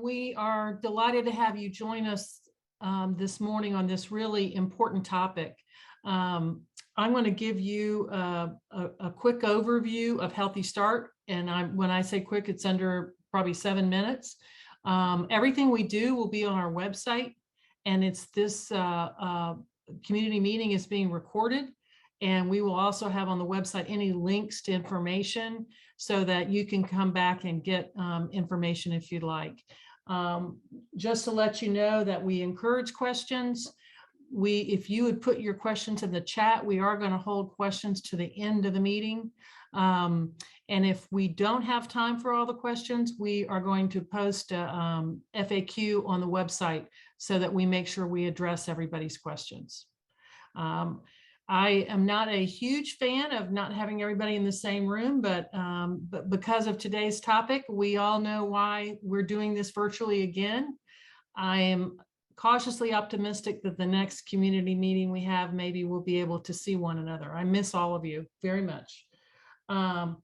we are delighted to have you join us this morning on this really important topic. I'm going to give you a quick overview of Healthy Start. And when I say quick, it's under probably 7 minutes. Everything we do will be on our website, and it's this community meeting is being recorded. And we will also have on the website any links to information so that you can come back and get information if you'd like. Just to let you know that we encourage questions. If you would put your questions in the chat, we are going to hold questions to the end of the meeting. And if we don't have time for all the questions, we are going to post a FAQ on the website so that we make sure we address everybody's questions. I am not a huge fan of not having everybody in the same room, but because of today's topic, we all know why we're doing this virtually again. I am cautiously optimistic that the next community meeting we have, maybe we'll be able to see one another. I miss all of you very much.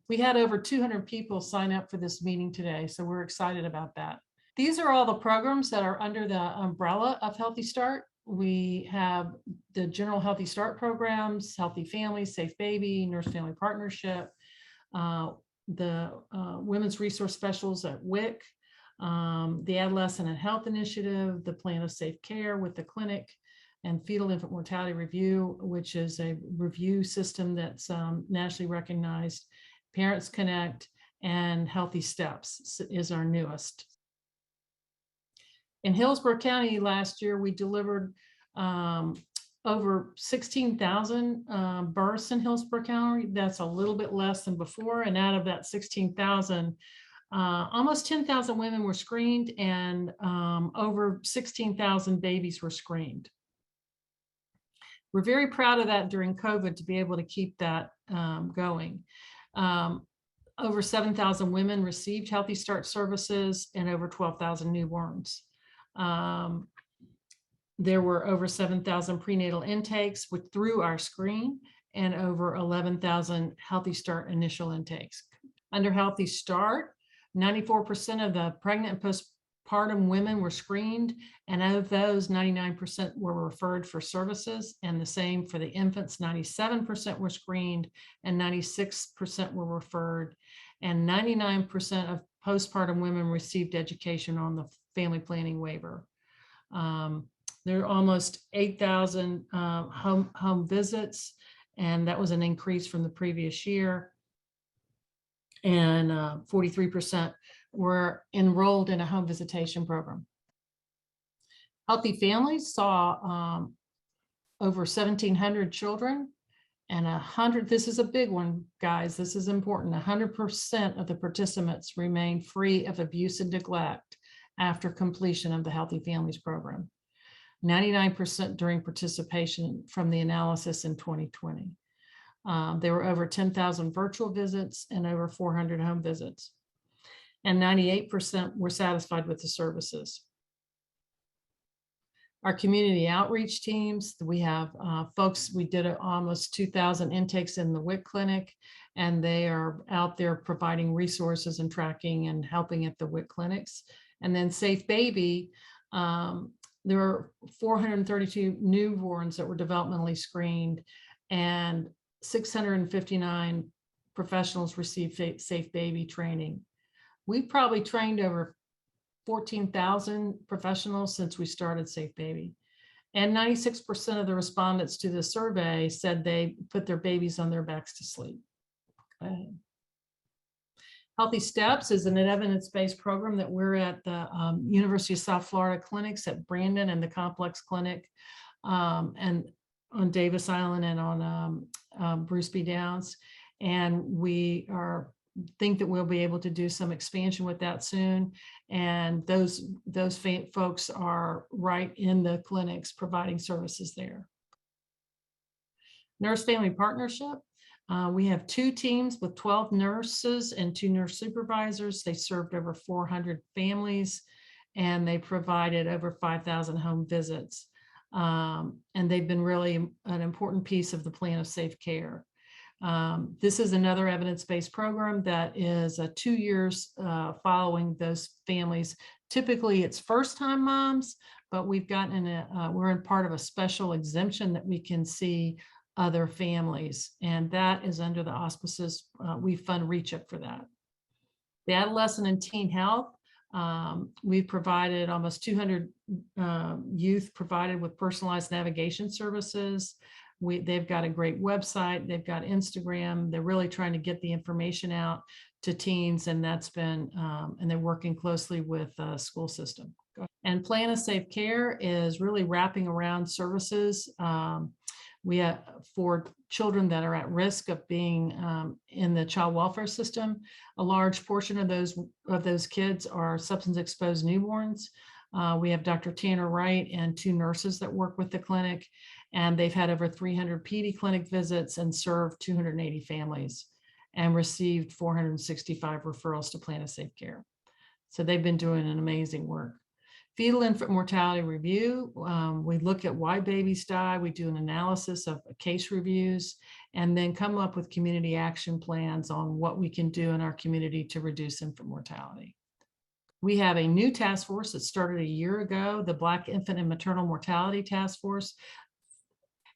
We had over 200 people sign up for this meeting today, so we're excited about that. These are all the programs that are under the umbrella of Healthy Start. We have the general Healthy Start programs, Healthy Families, Safe Baby, Nurse Family Partnership, the Women's Resource Specials at WIC, the Adolescent and Health Initiative, the Plan of Safe Care with the clinic, and Fetal Infant Mortality Review, which is a review system that's nationally recognized. Parents Connect and Healthy Steps is our newest. In Hillsborough County last year, we delivered over 16,000 births in Hillsborough County. That's a little bit less than before. And out of that 16,000, almost 10,000 women were screened, and over 16,000 babies were screened. We're very proud of that during COVID to be able to keep that going. Over 7,000 women received Healthy Start services and over 12,000 newborns. There were over 7,000 prenatal intakes through our screen and over 11,000 Healthy Start initial intakes. Under Healthy Start, 94% of the pregnant and postpartum women were screened, and of those, 99% were referred for services, and the same for the infants. 97% were screened and 96% were referred, and 99% of postpartum women received education on the family planning waiver. There are almost 8,000 home visits, and that was an increase from the previous year. And 43% were enrolled in a home visitation program. Healthy Families saw over 1,700 children, and 100, this is a big one, guys, this is important, 100% of the participants remained free of abuse and neglect after completion of the Healthy Families program. 99% during participation from the analysis in 2020. There were over 10,000 virtual visits and over 400 home visits. And 98% were satisfied with the services. Our community outreach teams, we have folks, we did almost 2,000 intakes in the WIC clinic, and they are out there providing resources and tracking and helping at the WIC clinics. And then Safe Baby, there were 432 newborns that were developmentally screened, and 659 professionals received Safe Baby training. We've probably trained over 14,000 professionals since we started Safe Baby. And 96% of the respondents to the survey said they put their babies on their backs to sleep. Go ahead. Healthy Steps is an evidence-based program that we're at the University of South Florida clinics at Brandon and the Complex Clinic, and on Davis Island and on Bruce B. Downs. And we think that we'll be able to do some expansion with that soon. And those folks are right in the clinics providing services there. Nurse Family Partnership. We have 2 teams with 12 nurses and 2 nurse supervisors. They served over 400 families, and they provided over 5,000 home visits. And they've been really an important piece of the plan of safe care. This is another evidence-based program that is 2 years following those families. Typically, it's first-time moms, but we've gotten we're in part of a special exemption that we can see other families, and that is under the auspices. We fund Reach Up for that. The adolescent and teen health, we've provided almost 200 youth provided with personalized navigation services. They've got a great website, they've got Instagram, they're really trying to get the information out to teens, and that's been, and they're working closely with the school system. And Plan a Safe Care is really wrapping around services. We have for children that are at risk of being in the child welfare system. A large portion of those kids are substance exposed newborns. We have Dr. Tanner Wright and 2 nurses that work with the clinic, and they've had over 300 PD clinic visits and served 280 families and received 465 referrals to Plan a Safe Care. So they've been doing an amazing work. Fetal infant mortality review. We look at why babies die. We do an analysis of case reviews and then come up with community action plans on what we can do in our community to reduce infant mortality. We have a new task force that started a year ago, the Black Infant and Maternal Mortality Task Force.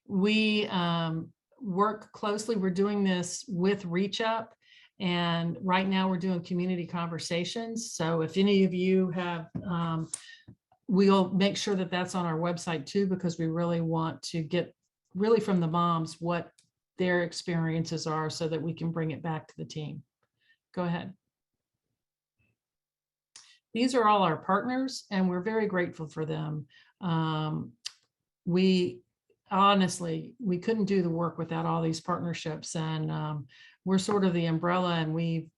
We work closely. We're doing this with Reach Up, and right now we're doing community conversations. So if any of you have, we'll make sure that that's on our website too, because we really want to get really from the moms what their experiences are so that we can bring it back to the team. Go ahead. These are all our partners, and we're very grateful for them. We honestly, we couldn't do the work without all these partnerships, and we're sort of the umbrella, and we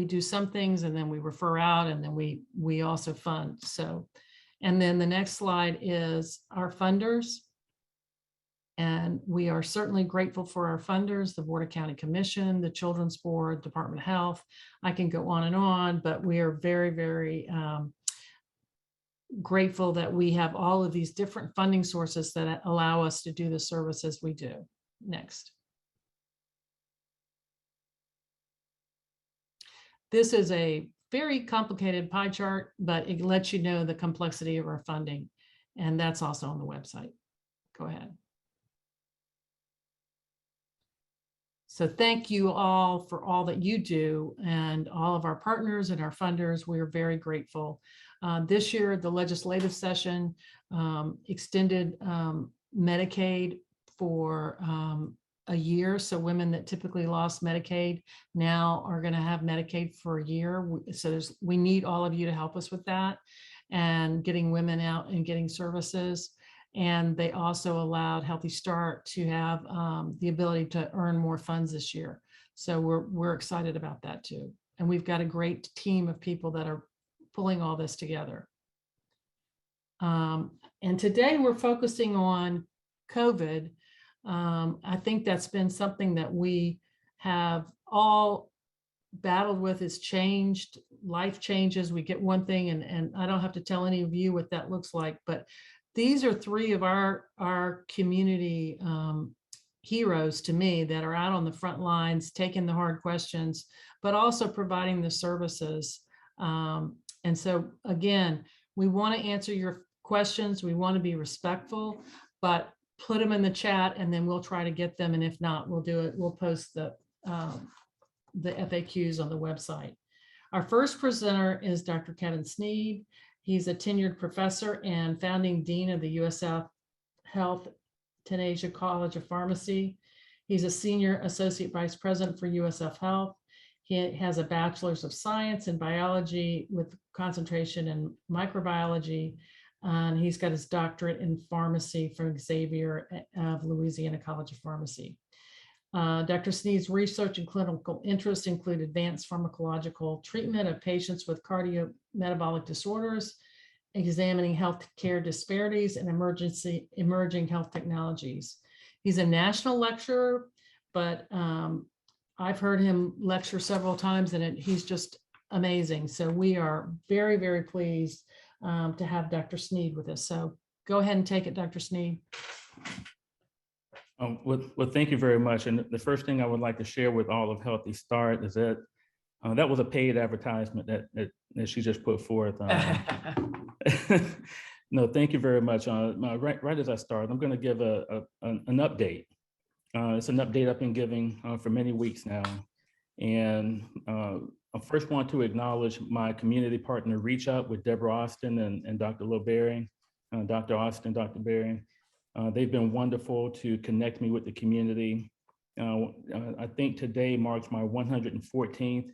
do some things and then we refer out, and then we also fund. So, and then the next slide is our funders. And we are certainly grateful for our funders, the Board of County Commission, the Children's Board, Department of Health. I can go on, but we are very, very grateful that we have all of these different funding sources that allow us to do the services we do. Next. This is a very complicated pie chart, but it lets you know the complexity of our funding. And that's also on the website. Go ahead. So thank you all for all that you do, and all of our partners and our funders. We are very grateful. This year, the legislative session extended Medicaid for a year. So women that typically lost Medicaid now are going to have Medicaid for a year. So we need all of you to help us with that and getting women out and getting services. And they also allowed Healthy Start to have the ability to earn more funds this year. So we're excited about that too. And we've got a great team of people that are pulling all this together. And today we're focusing on COVID. I think that's been something that we have all battled with. Is changed. Life changes. We get one thing, and I don't have to tell any of you what that looks like, but these are 3 of our community heroes to me that are out on the front lines, taking the hard questions, but also providing the services. And so again, we want to answer your questions. We want to be respectful, but put them in the chat and then we'll try to get them. And if not, we'll do it. We'll post the FAQs on the website. Our first presenter is Dr. Kevin Sneed. He's a tenured professor and founding dean of the U.S. South Health Tenasia College of Pharmacy. He's a senior associate vice president for USF Health. He has a bachelor's of science in biology with concentration in microbiology. And he's got his doctorate in pharmacy from Xavier of Louisiana College of Pharmacy. Dr. Sneed's research and clinical interests include advanced pharmacological treatment of patients with cardiometabolic disorders, examining healthcare disparities, and emerging health technologies. He's a national lecturer, but I've heard him lecture several times, and he's just amazing. So we are very, very pleased to have Dr. Sneed with us. So go ahead and take it, Dr. Sneed. Well, thank you very much. And the first thing I would like to share with all of Healthy Start is that that was a paid advertisement that she just put forth. No, thank you very much. Right as I start, I'm going to give an update. It's an update I've been giving for many weeks now. And I first want to acknowledge my community partner reach out with Deborah Austin and Dr. LoBerry, Dr. Austin, Dr. Berry. They've been wonderful to connect me with the community. I think today marks my 114th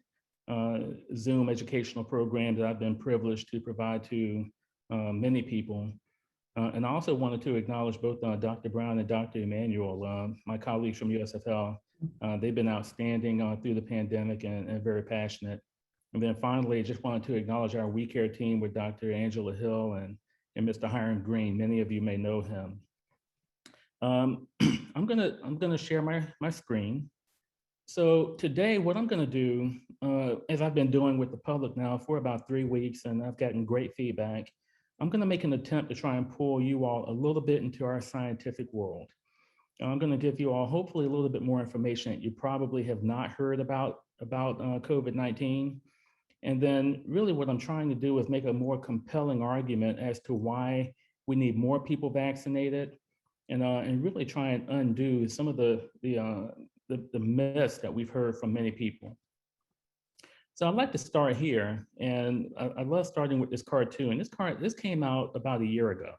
Zoom educational program that I've been privileged to provide to many people. And I also wanted to acknowledge both Dr. Brown and Dr. Emmanuel, my colleagues from USFL. They've been outstanding through the pandemic and very passionate. And then finally, just wanted to acknowledge our We Care team with Dr. Angela Hill and Mr. Hiram Green. Many of you may know him. I'm gonna share my screen. So today, what I'm gonna do, as I've been doing with the public now for about 3 weeks, and I've gotten great feedback, I'm gonna make an attempt to try and pull you all a little bit into our scientific world. I'm gonna give you all hopefully a little bit more information that you probably have not heard about COVID-19. And then really what I'm trying to do is make a more compelling argument as to why we need more people vaccinated, and really try and undo some of the myths that we've heard from many people. So I'd like to start here, and I love starting with this cartoon. This came out about a year ago,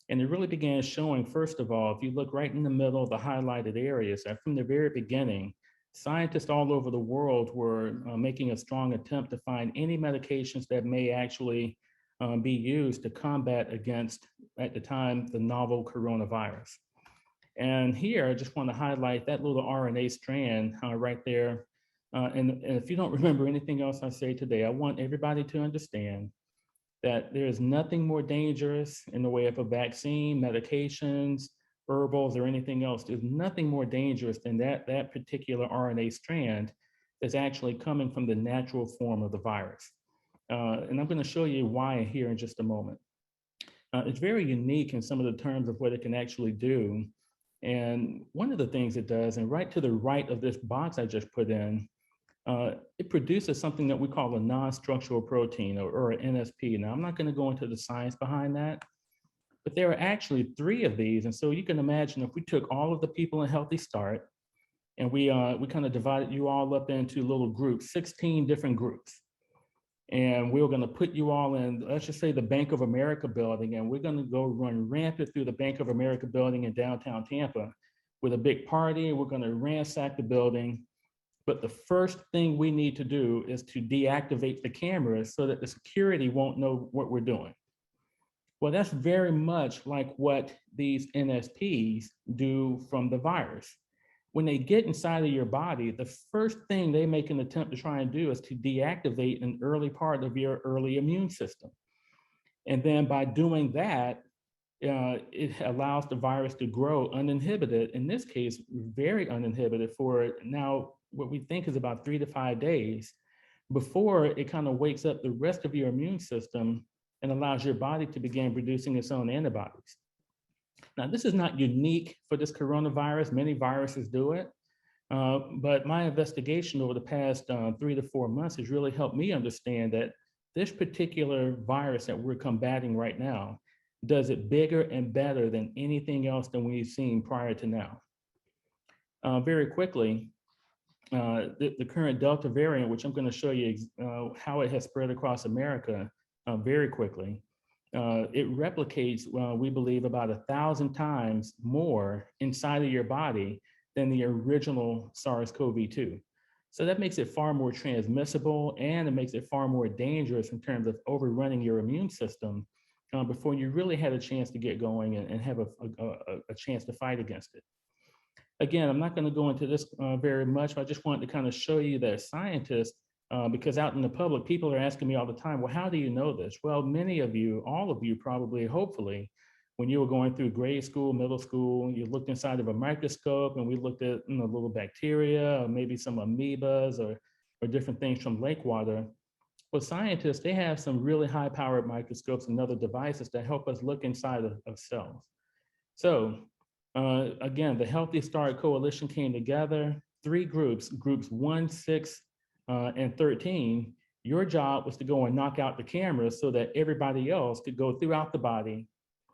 and it really began showing, first of all, if you look right in the middle of the highlighted areas, that from the very beginning, scientists all over the world were making a strong attempt to find any medications that may actually be used to combat against, at the time, the novel coronavirus. And here, I just want to highlight that little RNA strand right there. And if you don't remember anything else I say today, I want everybody to understand that there is nothing more dangerous in the way of a vaccine, medications, herbals, or anything else. There's nothing more dangerous than that particular RNA strand that's actually coming from the natural form of the virus. And I'm going to show you why here in just a moment. It's very unique in some of the terms of what it can actually do. And one of the things it does, and right to the right of this box I just put in, it produces something that we call a non-structural protein, or an NSP. Now, I'm not going to go into the science behind that, but there are actually 3 of these. And so you can imagine if we took all of the people in Healthy Start and we kind of divided you all up into little groups, 16 different groups. And we're going to put you all in, let's just say, the Bank of America building, and we're going to go run rampant through the Bank of America building in downtown Tampa with a big party. We're going to ransack the building. But the first thing we need to do is to deactivate the cameras so that the security won't know what we're doing. Well, that's very much like what these NSPs do from the virus. When they get inside of your body, the first thing they make an attempt to try and do is to deactivate an early part of your early immune system. And then by doing that, it allows the virus to grow uninhibited, in this case, very uninhibited for now what we think is about 3 to 5 days before it kind of wakes up the rest of your immune system and allows your body to begin producing its own antibodies. Now, this is not unique for this coronavirus. Many viruses do it. But my investigation over the past 3 to 4 months has really helped me understand that this particular virus that we're combating right now does it bigger and better than anything else that we've seen prior to now. Very quickly, the current Delta variant, which I'm going to show you how it has spread across America very quickly. It replicates, we believe, about 1,000 times more inside of your body than the original SARS-CoV-2. So that makes it far more transmissible, and it makes it far more dangerous in terms of overrunning your immune system before you really had a chance to get going and have a chance to fight against it. Again, I'm not going to go into this very much, but I just wanted to kind of show you that scientists, because out in the public, people are asking me all the time, well, how do you know this? Well, many of you, all of you probably, hopefully, when you were going through grade school, middle school, you looked inside of a microscope and we looked at little bacteria or maybe some amoebas or different things from lake water. Well, scientists, they have some really high-powered microscopes and other devices that help us look inside of cells. So Again, the Healthy Start Coalition came together, 3 groups, groups 1, 6, and 13. Your job was to go and knock out the cameras so that everybody else could go throughout the body.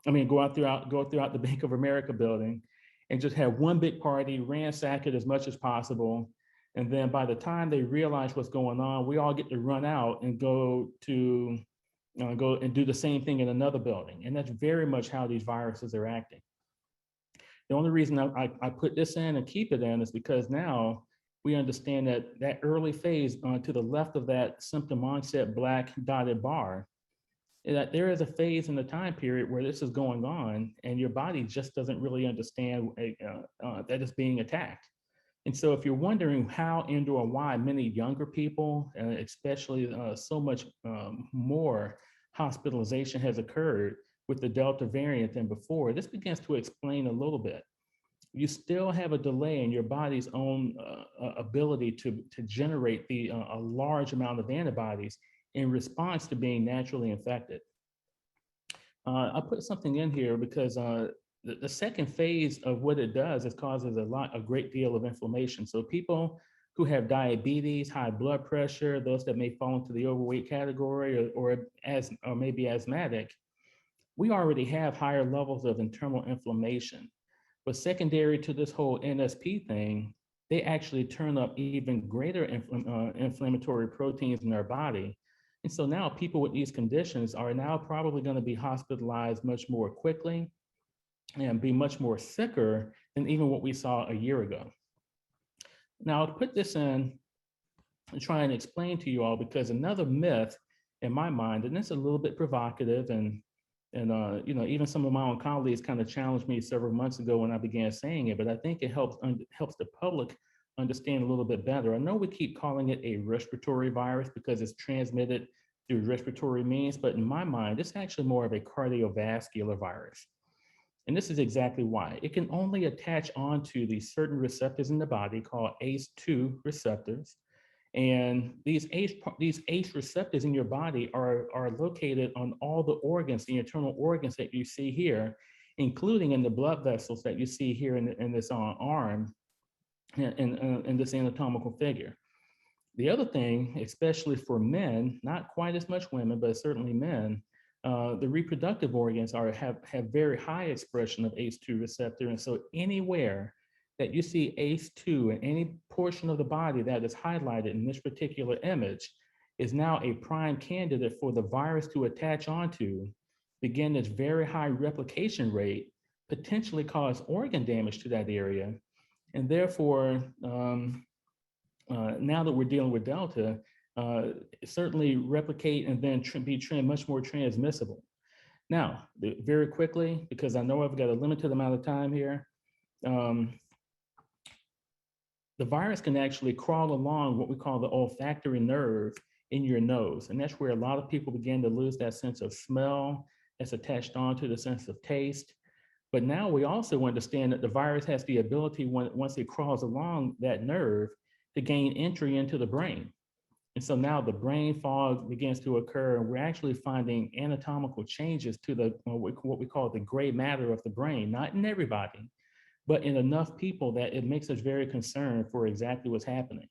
Go throughout the Bank of America building and just have one big party, ransack it as much as possible. And then by the time they realize what's going on, we all get to run out and go and do the same thing in another building. And that's very much how these viruses are acting. The only reason I put this in and keep it in is because now we understand that that early phase to the left of that symptom onset black dotted bar, that there is a phase in the time period where this is going on and your body just doesn't really understand that it's being attacked. And so if you're wondering how and or why many younger people, especially so much more hospitalization has occurred with the Delta variant than before, this begins to explain a little bit. You still have a delay in your body's own ability to generate a large amount of antibodies in response to being naturally infected. I put something in here because the second phase of what it does is causes a great deal of inflammation. So people who have diabetes, high blood pressure, those that may fall into the overweight category or maybe asthmatic, we already have higher levels of internal inflammation. But secondary to this whole NSP thing, they actually turn up even greater inflammatory proteins in our body. And so now people with these conditions are now probably going to be hospitalized much more quickly and be much more sicker than even what we saw a year ago. Now, I'll put this in and try and explain to you all, because another myth in my mind, and it's a little bit provocative, and even some of my own colleagues kind of challenged me several months ago when I began saying it, but I think it helps the public understand a little bit better. I know we keep calling it a respiratory virus because it's transmitted through respiratory means, but in my mind, it's actually more of a cardiovascular virus. And this is exactly why. It can only attach onto these certain receptors in the body called ACE2 receptors. And these ACE receptors in your body are located on all the organs, the internal organs that you see here, including in the blood vessels that you see here in this arm, in this anatomical figure. The other thing, especially for men, not quite as much women, but certainly men, the reproductive organs have very high expression of ACE2 receptor. And so anywhere that you see ACE2 in any portion of the body that is highlighted in this particular image is now a prime candidate for the virus to attach onto, begin its very high replication rate, potentially cause organ damage to that area. And therefore, now that we're dealing with Delta, certainly replicate and then be much more transmissible. Now, very quickly, because I know I've got a limited amount of time here, the virus can actually crawl along what we call the olfactory nerve in your nose. And that's where a lot of people begin to lose that sense of smell that's attached onto the sense of taste. But now we also understand that the virus has the ability, once it crawls along that nerve, to gain entry into the brain. And so now the brain fog begins to occur, and we're actually finding anatomical changes to what we call the gray matter of the brain, not in everybody, but in enough people that it makes us very concerned for exactly what's happening.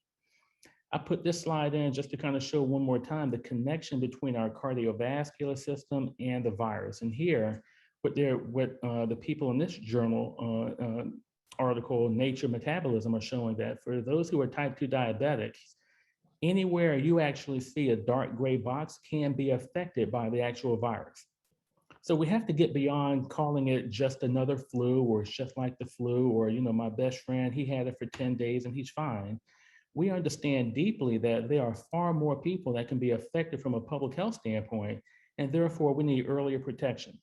I put this slide in just to kind of show one more time the connection between our cardiovascular system and the virus. And here, what the people in this journal article, Nature Metabolism, are showing that for those who are type 2 diabetics, anywhere you actually see a dark gray box can be affected by the actual virus. So we have to get beyond calling it just another flu, or it's just like the flu, or, my best friend, he had it for 10 days and he's fine. We understand deeply that there are far more people that can be affected from a public health standpoint, and therefore we need earlier protection.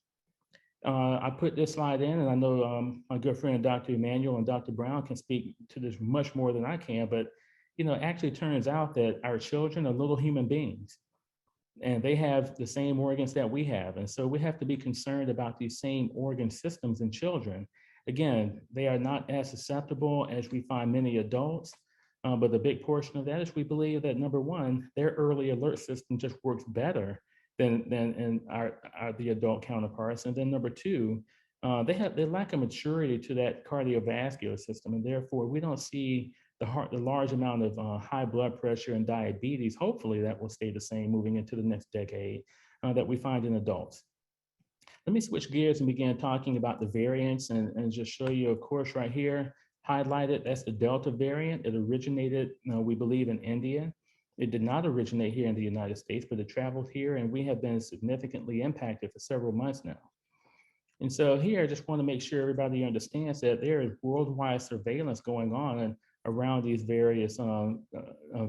I put this slide in, and I know my good friend, Dr. Emmanuel and Dr. Brown can speak to this much more than I can, but it actually turns out that our children are little human beings, and they have the same organs that we have. And so we have to be concerned about these same organ systems in children. Again, they are not as susceptible as we find many adults, but the big portion of that is we believe that, number one, their early alert system just works better than in the adult counterparts. And then number two, they lack a maturity to that cardiovascular system, and therefore we don't see the large amount of high blood pressure and diabetes. Hopefully, that will stay the same moving into the next decade that we find in adults. Let me switch gears and begin talking about the variants and just show you, of course, right here, highlighted, that's the Delta variant. It originated, we believe, in India. It did not originate here in the United States, but it traveled here, and we have been significantly impacted for several months now. And so here, I just want to make sure everybody understands that there is worldwide surveillance going on around these various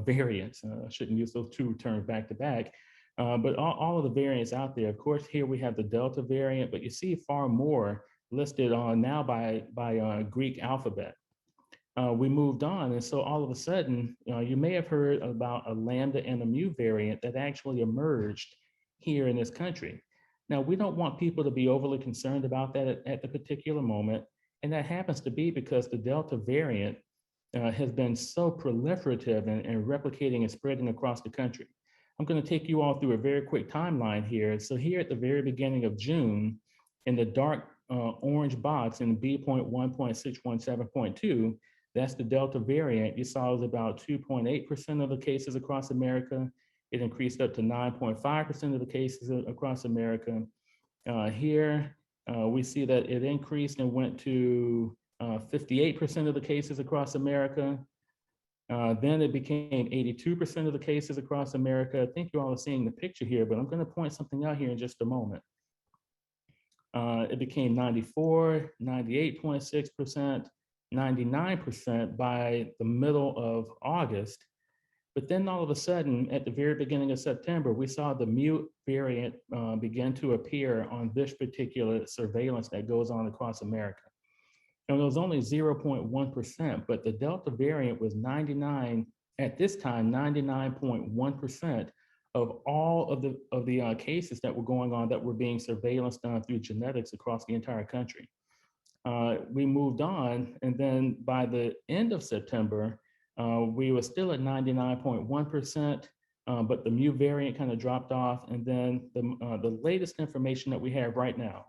variants. I shouldn't use those two terms back to back, but all of the variants out there. Of course, here we have the Delta variant, but you see far more listed on now by Greek alphabet. We moved on, and so all of a sudden, you may have heard about a Lambda and a Mu variant that actually emerged here in this country. Now, we don't want people to be overly concerned about that at the particular moment, and that happens to be because the Delta variant has been so proliferative and replicating and spreading across the country. I'm going to take you all through a very quick timeline here. So here at the very beginning of June, in the dark orange box in B.1.617.2, that's the Delta variant. You saw it was about 2.8% of the cases across America. It increased up to 9.5% of the cases across America. Here, we see that it increased and went to 58% of the cases across America. Then it became 82% of the cases across America. I think you all are seeing the picture here, but I'm going to point something out here in just a moment. It became 94, 98.6%, 99% by the middle of August. But then all of a sudden, at the very beginning of September, we saw the Mu variant begin to appear on this particular surveillance that goes on across America. And it was only 0.1%, but the Delta variant was 99, at this time, 99.1% of all of the cases that were going on that were being surveillanced done through genetics across the entire country. We moved on, and then by the end of September, we were still at 99.1%, but the Mu variant kind of dropped off. And then the latest information that we have right now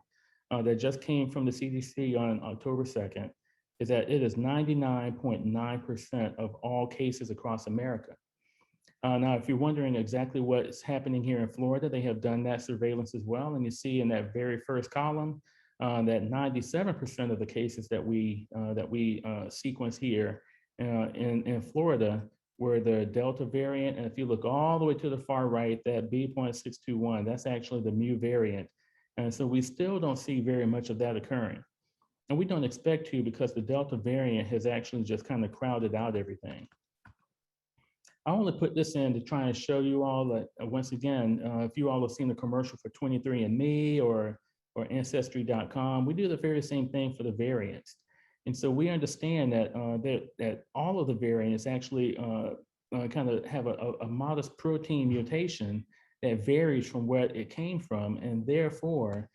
that just came from the CDC on October 2nd is that it is 99.9% of all cases across America. Now, if you're wondering exactly what's happening here in Florida, they have done that surveillance as well. And you see in that very first column that 97% of the cases that we sequence here in Florida were the Delta variant. And if you look all the way to the far right, that B.621, that's actually the Mu variant. And so we still don't see very much of that occurring. And we don't expect to, because the Delta variant has actually just kind of crowded out everything. I only put this in to try and show you all that, once again, if you all have seen the commercial for 23andMe or Ancestry.com, we do the very same thing for the variants. And so we understand that that all of the variants actually kind of have a modest protein mutation that varies from where it came from. And therefore,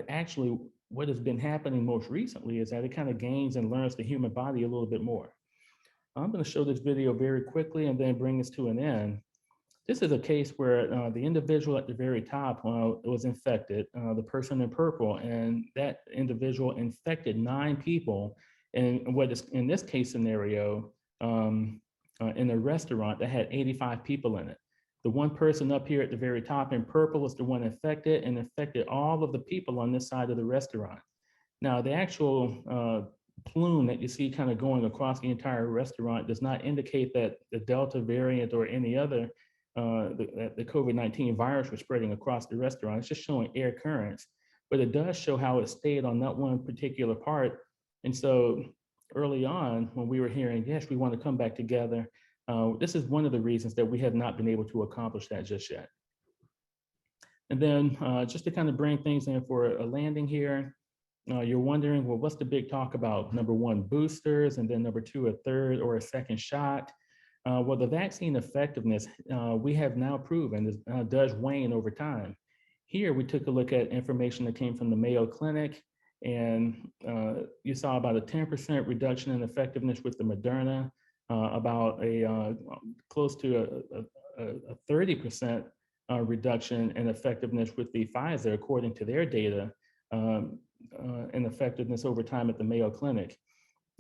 actually, what has been happening most recently is that it kind of gains and learns the human body a little bit more. I'm going to show this video very quickly and then bring this to an end. This is a case where the individual at the very top was infected, the person in purple, and that individual infected 9 people. And what is in this case scenario, in a restaurant that had 85 people in it. The one person up here at the very top in purple is the one infected and infected all of the people on this side of the restaurant. Now, the actual plume that you see kind of going across the entire restaurant does not indicate that the Delta variant or any other the COVID-19 virus was spreading across the restaurant. It's just showing air currents, but it does show how it stayed on that one particular part. And so early on, when we were hearing, yes, we want to come back together, this is one of the reasons that we have not been able to accomplish that just yet. And then just to kind of bring things in for a landing here, you're wondering, well, what's the big talk about? Number 1, boosters, and then number 2, a third or a second shot. Well, the vaccine effectiveness, we have now proven does wane over time. Here, we took a look at information that came from the Mayo Clinic, and you saw about a 10% reduction in effectiveness with the Moderna, about a close to a 30% reduction in effectiveness with the Pfizer, according to their data. and effectiveness over time at the Mayo Clinic.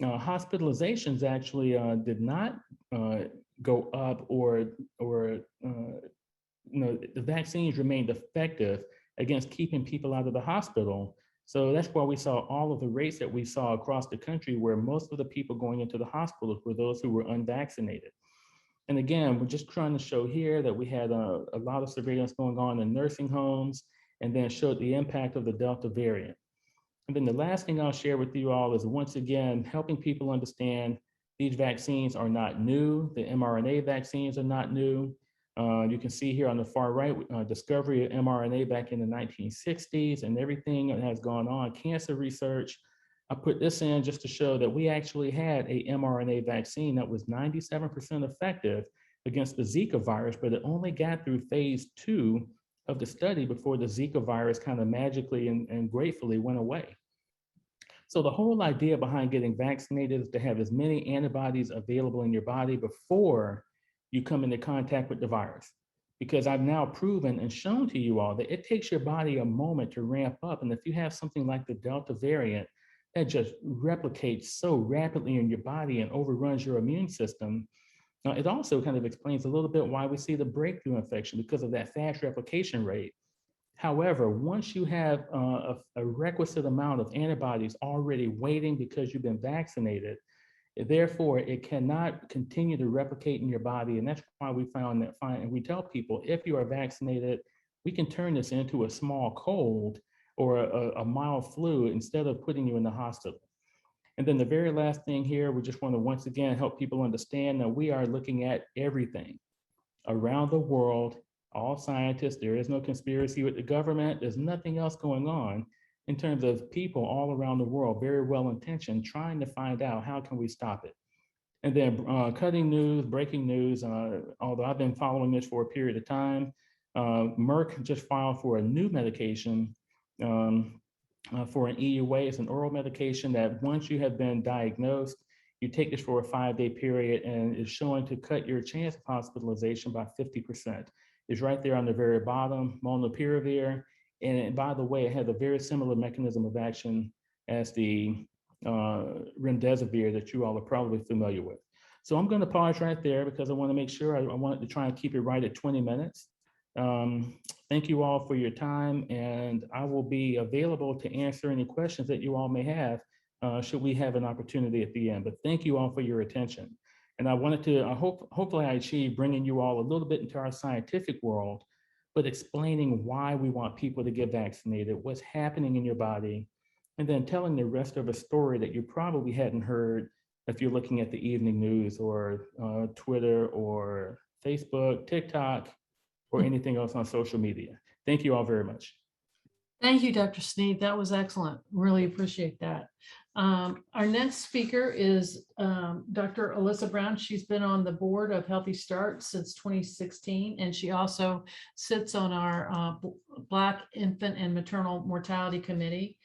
Hospitalizations actually did not go up, or the vaccines remained effective against keeping people out of the hospital. So that's why we saw all of the rates that we saw across the country, where most of the people going into the hospitals were those who were unvaccinated. And again, we're just trying to show here that we had a lot of surveillance going on in nursing homes, and then showed the impact of the Delta variant. And then the last thing I'll share with you all is, once again, helping people understand these vaccines are not new. The mRNA vaccines are not new. You can see here on the far right, discovery of mRNA back in the 1960s, and everything that has gone on, cancer research. I put this in just to show that we actually had a mRNA vaccine that was 97% effective against the Zika virus, but it only got through phase 2 of the study before the Zika virus kind of magically and gratefully went away. So the whole idea behind getting vaccinated is to have as many antibodies available in your body before you come into contact with the virus. Because I've now proven and shown to you all that it takes your body a moment to ramp up. And if you have something like the Delta variant that just replicates so rapidly in your body and overruns your immune system, it also kind of explains a little bit why we see the breakthrough infection, because of that fast replication rate. However, once you have a requisite amount of antibodies already waiting because you've been vaccinated, therefore it cannot continue to replicate in your body. And that's why we found that and we tell people, if you are vaccinated, we can turn this into a small cold or a mild flu instead of putting you in the hospital. And then the very last thing here, we just want to once again help people understand that we are looking at everything around the world, all scientists. There is no conspiracy with the government. There's nothing else going on in terms of people all around the world, very well intentioned, trying to find out how can we stop it. And then cutting news, breaking news, although I've been following this for a period of time, Merck just filed for a new medication for an EUA. It's an oral medication that once you have been diagnosed, you take this for a 5-day period, and is showing to cut your chance of hospitalization by 50%. It's right there on the very bottom, molnupiravir. And by the way, it has a very similar mechanism of action as the remdesivir that you all are probably familiar with. So I'm going to pause right there because I want to make sure I wanted to try and keep it right at 20 minutes. Thank you all for your time, and I will be available to answer any questions that you all may have should we have an opportunity at the end. But thank you all for your attention. And I wanted to, hopefully I achieved bringing you all a little bit into our scientific world, but explaining why we want people to get vaccinated, what's happening in your body, and then telling the rest of a story that you probably hadn't heard if you're looking at the evening news or Twitter or Facebook, TikTok, or anything else on social media. Thank you all very much. Thank you, Dr. Sneed. That was excellent. Really appreciate that. Our next speaker is Dr. Alyssa Brown. She's been on the board of Healthy Start since 2016, and she also sits on our Black Infant and Maternal Mortality Committee.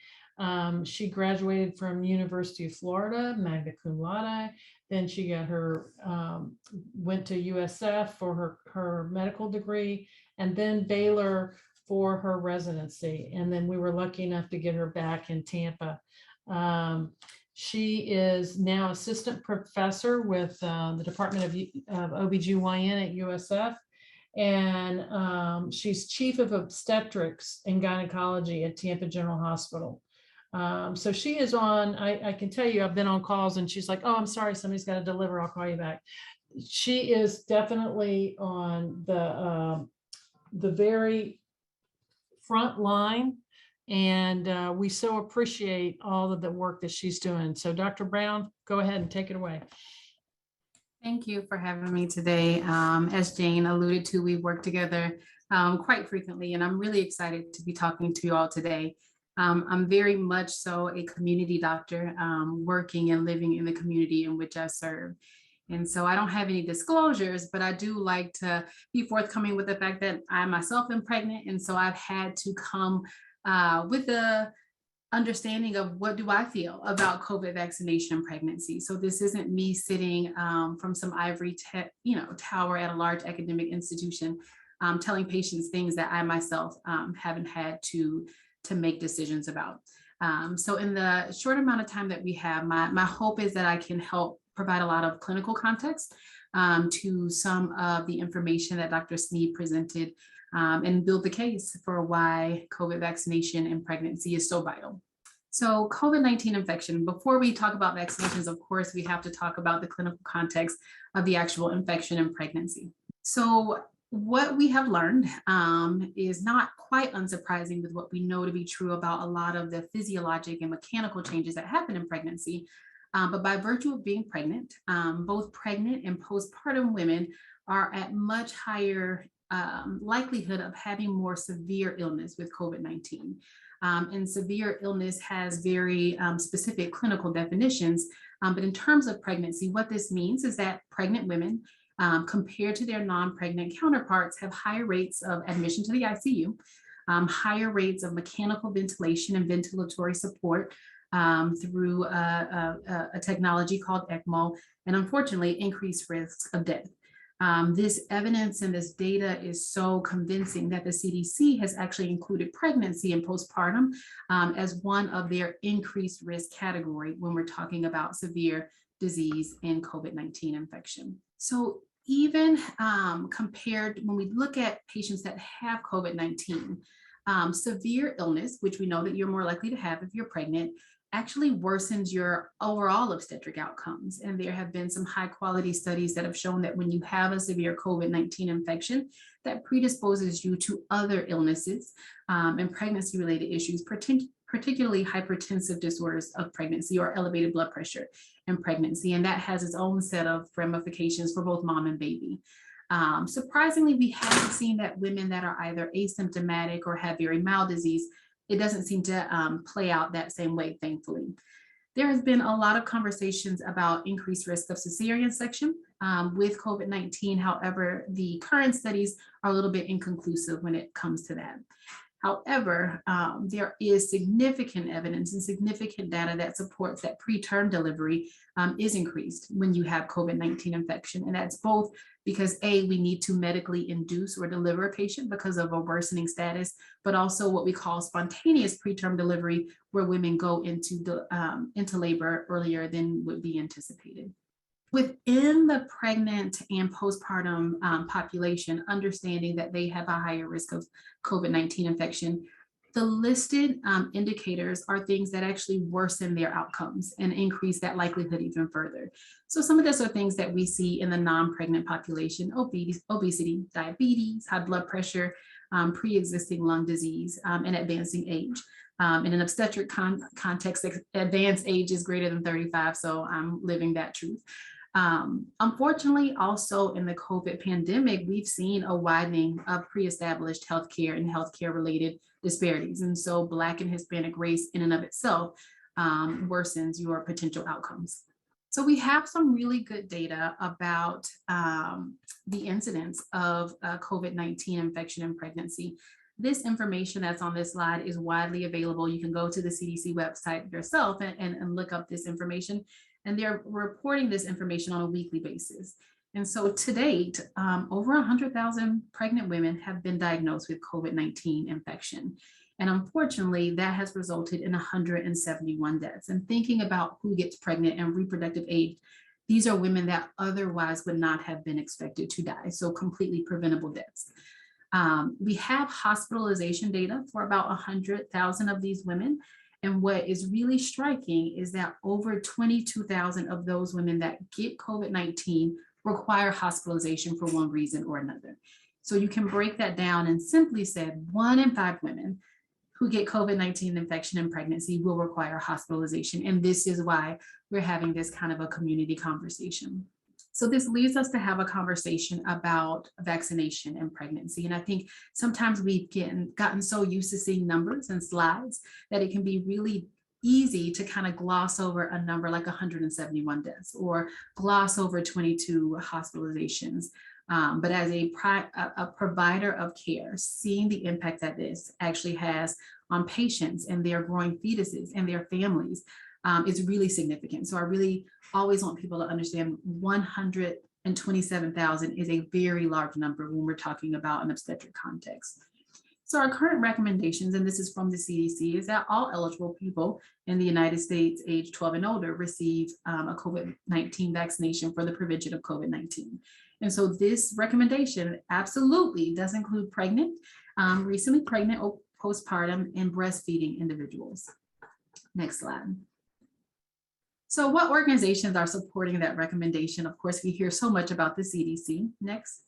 She graduated from University of Florida, magna cum laude. Then she got her, went to USF for her medical degree, and then Baylor for her residency. And then we were lucky enough to get her back in Tampa. She is now assistant professor with the Department of OB-GYN at USF. And she's chief of obstetrics and gynecology at Tampa General Hospital. So she is on, I can tell you, I've been on calls and she's like, oh, I'm sorry, somebody's got to deliver, I'll call you back. She is definitely on the very front line, and we so appreciate all of the work that she's doing. So Dr. Brown, go ahead and take it away. Thank you for having me today. As Jane alluded to, we work together quite frequently, and I'm really excited to be talking to you all today. I'm very much so a community doctor, working and living in the community in which I serve. And so I don't have any disclosures, but I do like to be forthcoming with the fact that I myself am pregnant. And so I've had to come with the understanding of what do I feel about COVID vaccination and pregnancy. So this isn't me sitting from some ivory tower at a large academic institution telling patients things that I myself haven't had to make decisions about. So in the short amount of time that we have, my hope is that I can help provide a lot of clinical context to some of the information that Dr. Sneed presented and build the case for why COVID vaccination and pregnancy is so vital. So COVID-19 infection, before we talk about vaccinations, of course, we have to talk about the clinical context of the actual infection and pregnancy. So what we have learned is not quite unsurprising with what we know to be true about a lot of the physiologic and mechanical changes that happen in pregnancy. But by virtue of being pregnant, both pregnant and postpartum women are at much higher likelihood of having more severe illness with COVID-19. And severe illness has very specific clinical definitions. But in terms of pregnancy, what this means is that pregnant women, compared to their non-pregnant counterparts, have higher rates of admission to the ICU, higher rates of mechanical ventilation and ventilatory support through a technology called ECMO, and unfortunately, increased risks of death. This evidence and this data is so convincing that the CDC has actually included pregnancy and postpartum as one of their increased risk category when we're talking about severe disease and COVID-19 infection. So even compared, when we look at patients that have COVID-19, severe illness, which we know that you're more likely to have if you're pregnant, actually worsens your overall obstetric outcomes. And there have been some high quality studies that have shown that when you have a severe COVID-19 infection, that predisposes you to other illnesses and pregnancy related issues, particularly hypertensive disorders of pregnancy or elevated blood pressure in pregnancy. And that has its own set of ramifications for both mom and baby. Surprisingly, we haven't seen that women that are either asymptomatic or have very mild disease, it doesn't seem to play out that same way, thankfully. There has been a lot of conversations about increased risk of cesarean section with COVID-19. However, the current studies are a little bit inconclusive when it comes to that. However, there is significant evidence and significant data that supports that preterm delivery is increased when you have COVID-19 infection. And that's both because A, we need to medically induce or deliver a patient because of a worsening status, but also what we call spontaneous preterm delivery, where women go into labor earlier than would be anticipated. Within the pregnant and postpartum population, understanding that they have a higher risk of COVID-19 infection, the listed indicators are things that actually worsen their outcomes and increase that likelihood even further. So some of those are things that we see in the non-pregnant population: obesity, diabetes, high blood pressure, pre-existing lung disease, and advancing age. In an obstetric context, advanced age is greater than 35, so I'm living that truth. Unfortunately, also in the COVID pandemic, we've seen a widening of pre-established healthcare and healthcare related disparities. And so Black and Hispanic race in and of itself worsens your potential outcomes. So we have some really good data about the incidence of COVID-19 infection and pregnancy. This information that's on this slide is widely available. You can go to the CDC website yourself and look up this information. And they're reporting this information on a weekly basis. And so to date, over 100,000 pregnant women have been diagnosed with COVID-19 infection. And unfortunately, that has resulted in 171 deaths. And thinking about who gets pregnant and reproductive age, these are women that otherwise would not have been expected to die. So completely preventable deaths. We have hospitalization data for about 100,000 of these women. And what is really striking is that over 22,000 of those women that get COVID-19 require hospitalization for one reason or another. So you can break that down and simply say 1 in 5 women who get COVID-19 infection and pregnancy will require hospitalization. And this is why we're having this kind of a community conversation. So this leads us to have a conversation about vaccination and pregnancy. And I think sometimes we've gotten so used to seeing numbers and slides that it can be really easy to kind of gloss over a number like 171 deaths or gloss over 22 hospitalizations. But as a provider of care, seeing the impact that this actually has on patients and their growing fetuses and their families is really significant. So I really always want people to understand 127,000 is a very large number when we're talking about an obstetric context. So our current recommendations, and this is from the CDC, is that all eligible people in the United States age 12 and older receive a COVID-19 vaccination for the prevention of COVID-19. And so this recommendation absolutely does include pregnant, recently pregnant or postpartum, and breastfeeding individuals. Next slide. So what organizations are supporting that recommendation? Of course, we hear so much about the CDC. Next.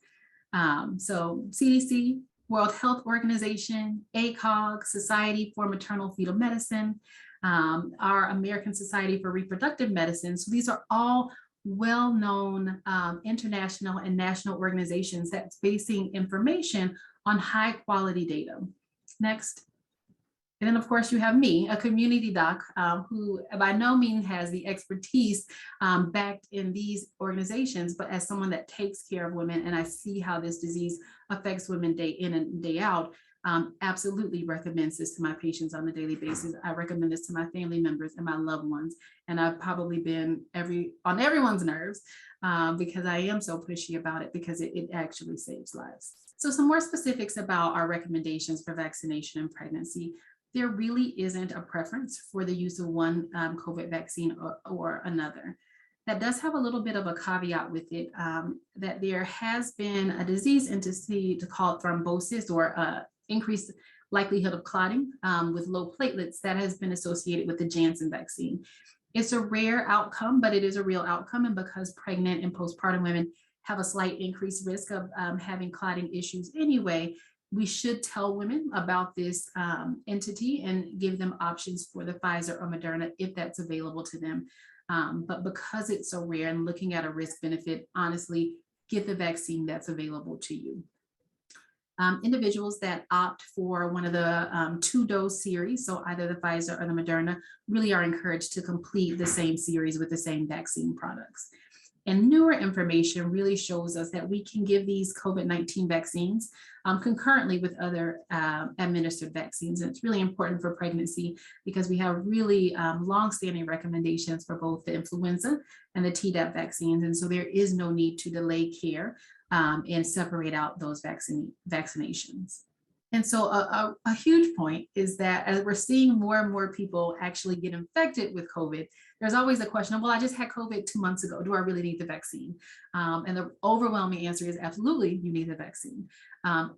So CDC, World Health Organization, ACOG, Society for Maternal Fetal Medicine, our American Society for Reproductive Medicine. So these are all well-known international and national organizations that's basing information on high quality data. Next. And then of course you have me, a community doc who by no means has the expertise backed in these organizations, but as someone that takes care of women and I see how this disease affects women day in and day out, absolutely recommends this to my patients on a daily basis. I recommend this to my family members and my loved ones. And I've probably been on everyone's nerves because I am so pushy about it because it actually saves lives. So some more specifics about our recommendations for vaccination and pregnancy. There really isn't a preference for the use of one COVID vaccine or another. That does have a little bit of a caveat with it, that there has been a disease entity to call thrombosis or increased likelihood of clotting with low platelets that has been associated with the Janssen vaccine. It's a rare outcome, but it is a real outcome. And because pregnant and postpartum women have a slight increased risk of having clotting issues anyway, we should tell women about this entity and give them options for the Pfizer or Moderna if that's available to them. But because it's so rare and looking at a risk benefit, honestly, get the vaccine that's available to you. Individuals that opt for one of the 2-dose series, so either the Pfizer or the Moderna, really are encouraged to complete the same series with the same vaccine products. And newer information really shows us that we can give these COVID-19 vaccines concurrently with other administered vaccines. And it's really important for pregnancy because we have really long-standing recommendations for both the influenza and the Tdap vaccines. And so there is no need to delay care and separate out those vaccinations. And so a huge point is that as we're seeing more and more people actually get infected with COVID, there's always a question of, well, I just had COVID 2 months ago. Do I really need the vaccine? And the overwhelming answer is absolutely, you need the vaccine.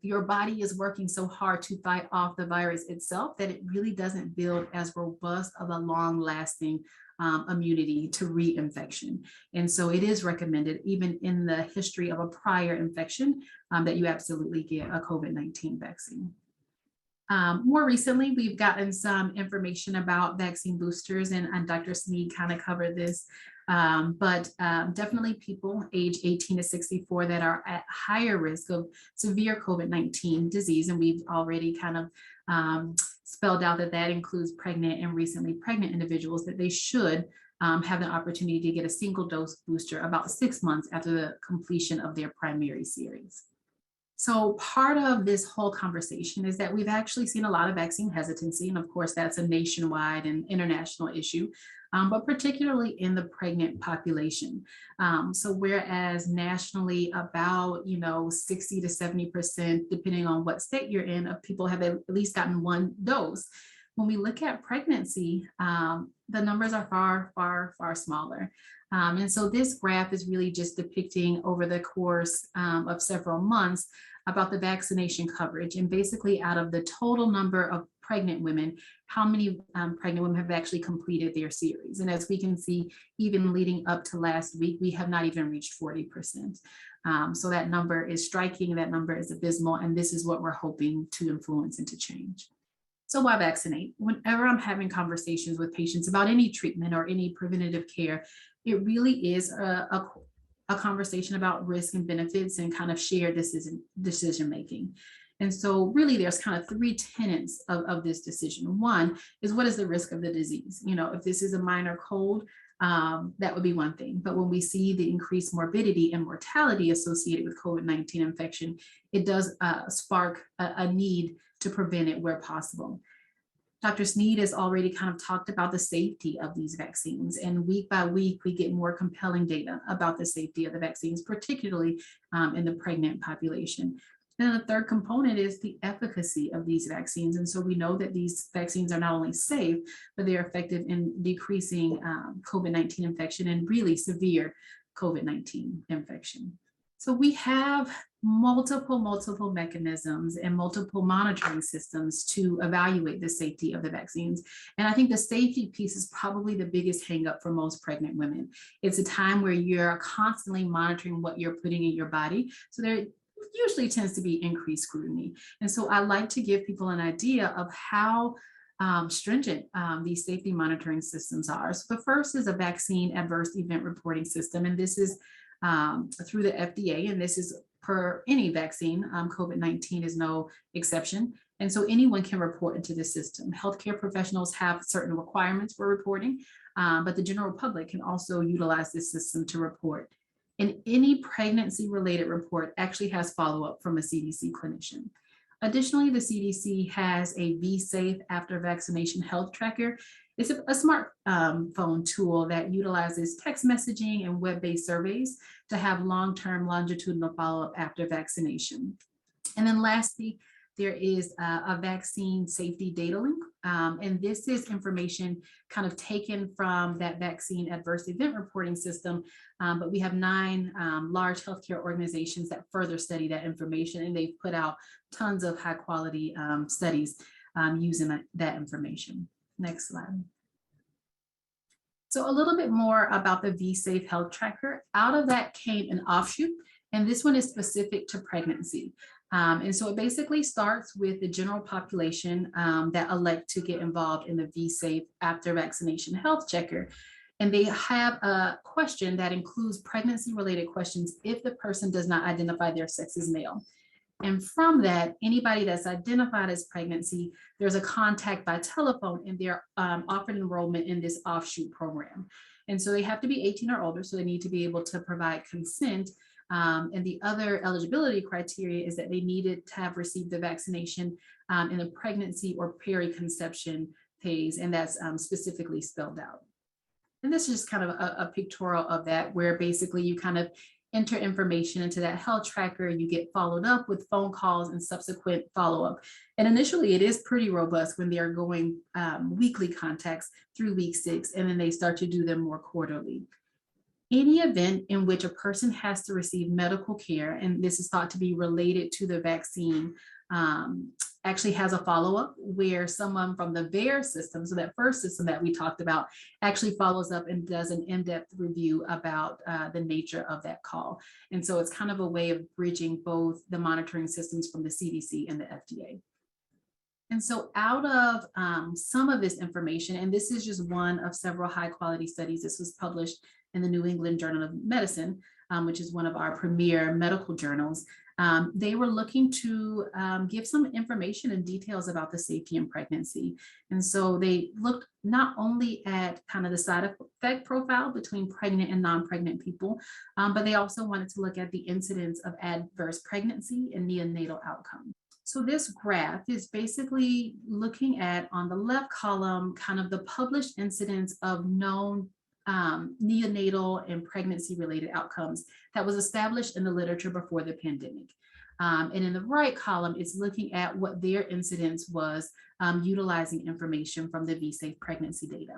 Your body is working so hard to fight off the virus itself that it really doesn't build as robust of a long-lasting immunity to reinfection. And so it is recommended, even in the history of a prior infection, that you absolutely get a COVID-19 vaccine. More recently, we've gotten some information about vaccine boosters, and Dr. Snead kind of covered this, but definitely people age 18 to 64 that are at higher risk of severe COVID-19 disease, and we've already kind of spelled out that that includes pregnant and recently pregnant individuals, that they should have the opportunity to get a single dose booster about 6 months after the completion of their primary series. So part of this whole conversation is that we've actually seen a lot of vaccine hesitancy, and of course that's a nationwide and international issue, but particularly in the pregnant population. So whereas nationally about 60 to 70%, depending on what state you're in, of people have at least gotten one dose. When we look at pregnancy, the numbers are far, far, far smaller. And so this graph is really just depicting over the course of several months about the vaccination coverage. And basically out of the total number of pregnant women, how many pregnant women have actually completed their series. And as we can see, even leading up to last week, we have not even reached 40%. So that number is striking, that number is abysmal, and this is what we're hoping to influence and to change. So why vaccinate? Whenever I'm having conversations with patients about any treatment or any preventative care, it really is a conversation about risk and benefits and kind of shared decision making. And so really there's kind of 3 tenets of this decision. One is, what is the risk of the disease? If this is a minor cold, that would be one thing. But when we see the increased morbidity and mortality associated with COVID-19 infection, it does spark a need to prevent it where possible. Dr. Snead has already kind of talked about the safety of these vaccines, and week by week, we get more compelling data about the safety of the vaccines, particularly in the pregnant population. Then the third component is the efficacy of these vaccines. And so we know that these vaccines are not only safe, but they're effective in decreasing COVID-19 infection and really severe COVID-19 infection. So we have multiple mechanisms and multiple monitoring systems to evaluate the safety of the vaccines. And I think the safety piece is probably the biggest hangup for most pregnant women. It's a time where you're constantly monitoring what you're putting in your body. So there usually tends to be increased scrutiny. And so I like to give people an idea of how stringent these safety monitoring systems are. So the first is a vaccine adverse event reporting system. And this is through the FDA, and this is per any vaccine. COVID-19 is no exception. And so anyone can report into this system. Healthcare professionals have certain requirements for reporting, but the general public can also utilize this system to report. And any pregnancy-related report actually has follow-up from a CDC clinician. Additionally, the CDC has a V-Safe after vaccination health tracker. It's a smartphone tool that utilizes text messaging and web-based surveys to have long-term longitudinal follow-up after vaccination. And then lastly, there is a vaccine safety data link. And this is information kind of taken from that vaccine adverse event reporting system. But we have 9 large healthcare organizations that further study that information, and they've put out tons of high quality studies using that information. Next slide. So a little bit more about the V-Safe Health Tracker. Out of that came an offshoot, and this one is specific to pregnancy. And so it basically starts with the general population that elect to get involved in the V-Safe after vaccination health checker. And they have a question that includes pregnancy-related questions if the person does not identify their sex as male. And from that, anybody that's identified as pregnancy, there's a contact by telephone, and they're offered enrollment in this offshoot program. And so they have to be 18 or older, so they need to be able to provide consent. And the other eligibility criteria is that they needed to have received the vaccination in the pregnancy or periconception phase, and that's specifically spelled out. And this is kind of a pictorial of that, where basically you kind of enter information into that health tracker, you get followed up with phone calls and subsequent follow-up. And initially it is pretty robust when they are going weekly contacts through week 6, and then they start to do them more quarterly. Any event in which a person has to receive medical care, and this is thought to be related to the vaccine, actually has a follow-up where someone from the VAERS system, so that first system that we talked about, actually follows up and does an in-depth review about the nature of that call. And so it's kind of a way of bridging both the monitoring systems from the CDC and the FDA. And so out of some of this information, and this is just one of several high quality studies, this was published in the New England Journal of Medicine, which is one of our premier medical journals. They were looking to give some information and details about the safety in pregnancy. And so they looked not only at kind of the side effect profile between pregnant and non-pregnant people, but they also wanted to look at the incidence of adverse pregnancy and neonatal outcomes. So this graph is basically looking at, on the left column, kind of the published incidence of known neonatal and pregnancy-related outcomes that was established in the literature before the pandemic. And in the right column, it's looking at what their incidence was utilizing information from the V-Safe pregnancy data.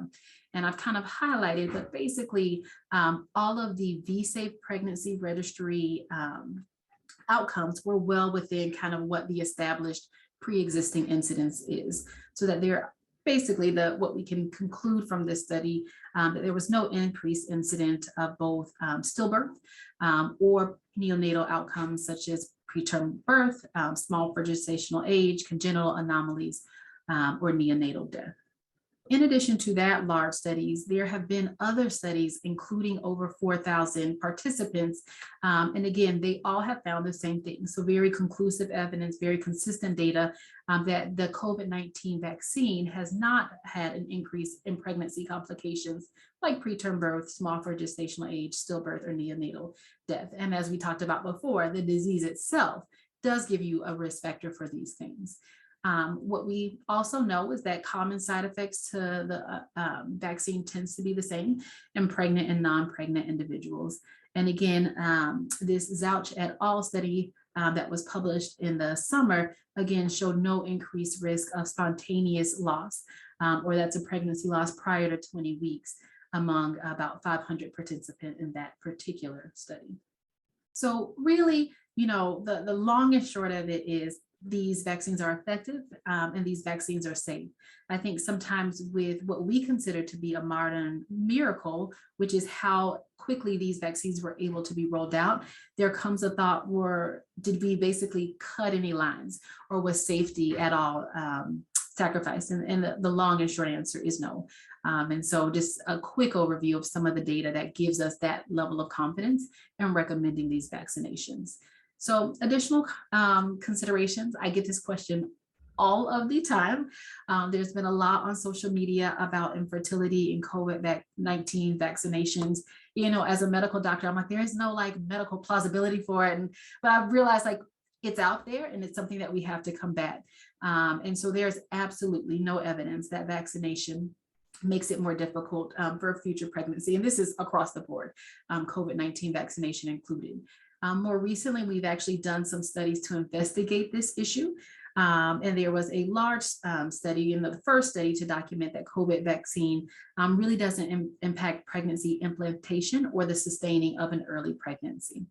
And I've kind of highlighted, but basically all of the V-Safe pregnancy registry outcomes were well within kind of what the established pre-existing incidence is, so that they're basically what we can conclude from this study, that there was no increased incident of both stillbirth or neonatal outcomes such as preterm birth, small for gestational age, congenital anomalies, or neonatal death. In addition to that large studies, there have been other studies, including over 4,000 participants. And again, they all have found the same thing. So very conclusive evidence, very consistent data that the COVID-19 vaccine has not had an increase in pregnancy complications like preterm birth, small for gestational age, stillbirth, or neonatal death. And as we talked about before, the disease itself does give you a risk factor for these things. What we also know is that common side effects to the vaccine tends to be the same in pregnant and non-pregnant individuals. And again, this Zouch et al. Study that was published in the summer, again, showed no increased risk of spontaneous loss, or that's a pregnancy loss prior to 20 weeks among about 500 participants in that particular study. So really, the long and short of it is these vaccines are effective and these vaccines are safe. I think sometimes with what we consider to be a modern miracle, which is how quickly these vaccines were able to be rolled out, there comes a thought, did we basically cut any lines, or was safety at all sacrificed? And the long and short answer is no. And so just a quick overview of some of the data that gives us that level of confidence in recommending these vaccinations. So additional considerations, I get this question all of the time. There's been a lot on social media about infertility and COVID-19 vaccinations. As a medical doctor, I'm like, there is no medical plausibility for it. But I've realized it's out there and it's something that we have to combat. And so there's absolutely no evidence that vaccination makes it more difficult for a future pregnancy. And this is across the board, COVID-19 vaccination included. More recently, we've actually done some studies to investigate this issue. And there was a large study, in the first study, to document that COVID vaccine really doesn't impact pregnancy implantation or the sustaining of an early pregnancy.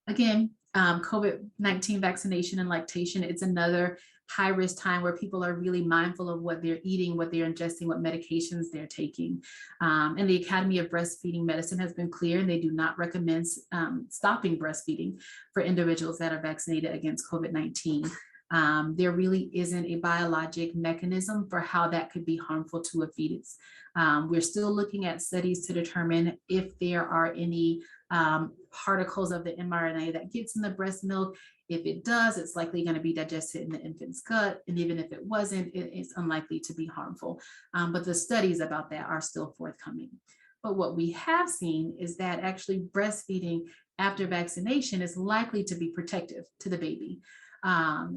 Again, COVID-19 vaccination and lactation, it's another high-risk time where people are really mindful of what they're eating, what they're ingesting, what medications they're taking. And the Academy of Breastfeeding Medicine has been clear, and they do not recommend stopping breastfeeding for individuals that are vaccinated against COVID-19. There really isn't a biologic mechanism for how that could be harmful to a fetus. We're still looking at studies to determine if there are any particles of the mRNA that gets in the breast milk. If it does, it's likely going to be digested in the infant's gut. And even if it wasn't, it's unlikely to be harmful. But the studies about that are still forthcoming. But what we have seen is that actually breastfeeding after vaccination is likely to be protective to the baby.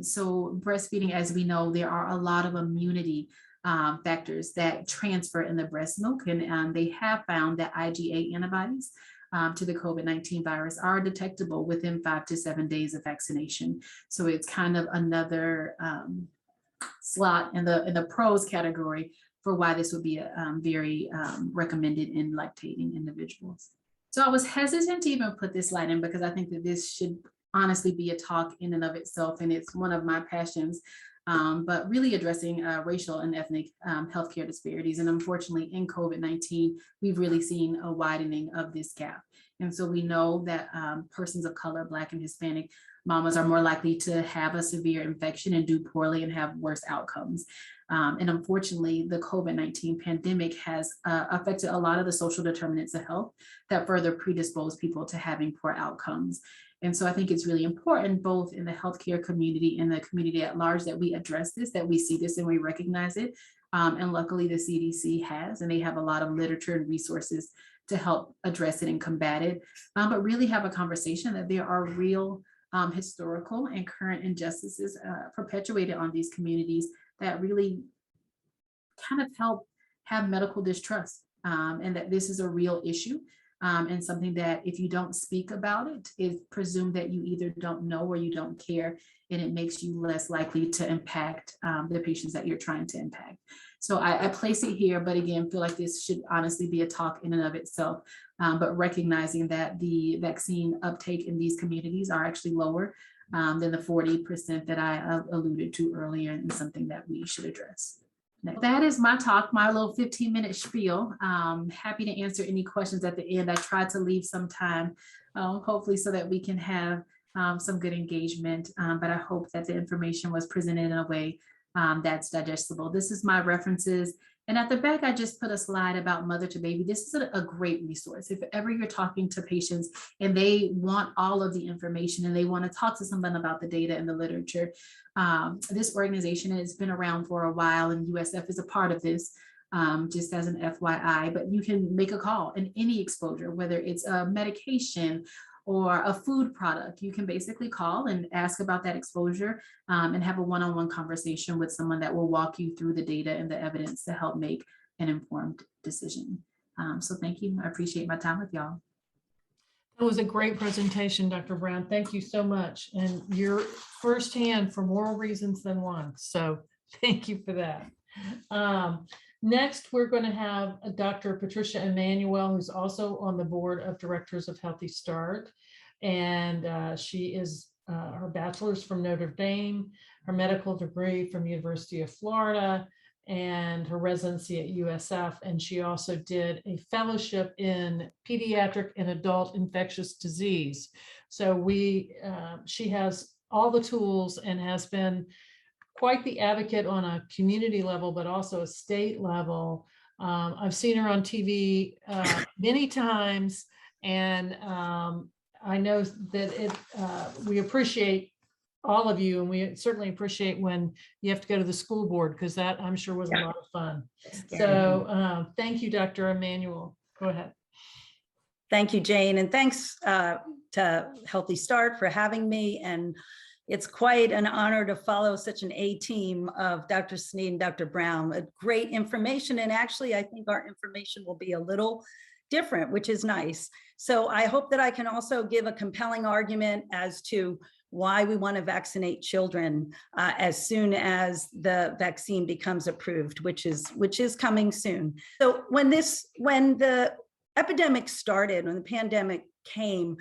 So breastfeeding, as we know, there are a lot of immunity factors that transfer in the breast milk. And they have found that IgA antibodies to the COVID-19 virus are detectable within 5 to 7 days of vaccination. So it's kind of another slot in the pros category for why this would be very recommended in lactating individuals. So I was hesitant to even put this slide in because I think that this should honestly be a talk in and of itself, and it's one of my passions. But really addressing racial and ethnic healthcare disparities. And unfortunately, in COVID-19, we've really seen a widening of this gap. And so we know that persons of color, Black and Hispanic mamas, are more likely to have a severe infection and do poorly and have worse outcomes. And unfortunately, the COVID-19 pandemic has affected a lot of the social determinants of health that further predispose people to having poor outcomes. And so I think it's really important, both in the healthcare community and the community at large, that we address this, that we see this and we recognize it. And luckily the CDC has, and they have a lot of literature and resources to help address it and combat it, but really have a conversation that there are real historical and current injustices perpetuated on these communities that really kind of help have medical distrust, and that this is a real issue. And something that if you don't speak about it, is presumed that you either don't know or you don't care, and it makes you less likely to impact the patients that you're trying to impact. So I place it here, but again, feel like this should honestly be a talk in and of itself, but recognizing that the vaccine uptake in these communities are actually lower than the 40% that I alluded to earlier, and something that we should address. That is my talk, my little 15-minute spiel. Happy to answer any questions at the end. I tried to leave some time, hopefully so that we can have some good engagement, but I hope that the information was presented in a way that's digestible. This is my references. And at the back, I just put a slide about mother to baby. This is a great resource. If ever you're talking to patients and they want all of the information and they want to talk to someone about the data and the literature, this organization has been around for a while, and USF is a part of this, just as an FYI, but you can make a call in any exposure, whether it's a medication or a food product. You can basically call and ask about that exposure, and have a one-on-one conversation with someone that will walk you through the data and the evidence to help make an informed decision. So thank you. I appreciate my time with y'all. It was a great presentation, Dr. Brown. Thank you so much. And you're firsthand for more reasons than one. So thank you for that. Next, we're going to have Dr. Patricia Emmanuel, who's also on the board of directors of Healthy Start. And she is her bachelor's from Notre Dame, her medical degree from University of Florida, and her residency at USF. And she also did a fellowship in pediatric and adult infectious disease. So she has all the tools and has been quite the advocate on a community level, but also a state level. I've seen her on TV many times, and I know that we appreciate all of you, and we certainly appreciate when you have to go to the school board, because that I'm sure was a lot of fun. So thank you, Dr. Emmanuel. Go ahead. Thank you, Jane, and thanks to Healthy Start for having me. And it's quite an honor to follow such an A team of Dr. Sneed and Dr. Brown. Great information, and actually I think our information will be a little different, which is nice. So I hope that I can also give a compelling argument as to why we want to vaccinate children as soon as the vaccine becomes approved, which is coming soon. So when the epidemic started, when the pandemic came,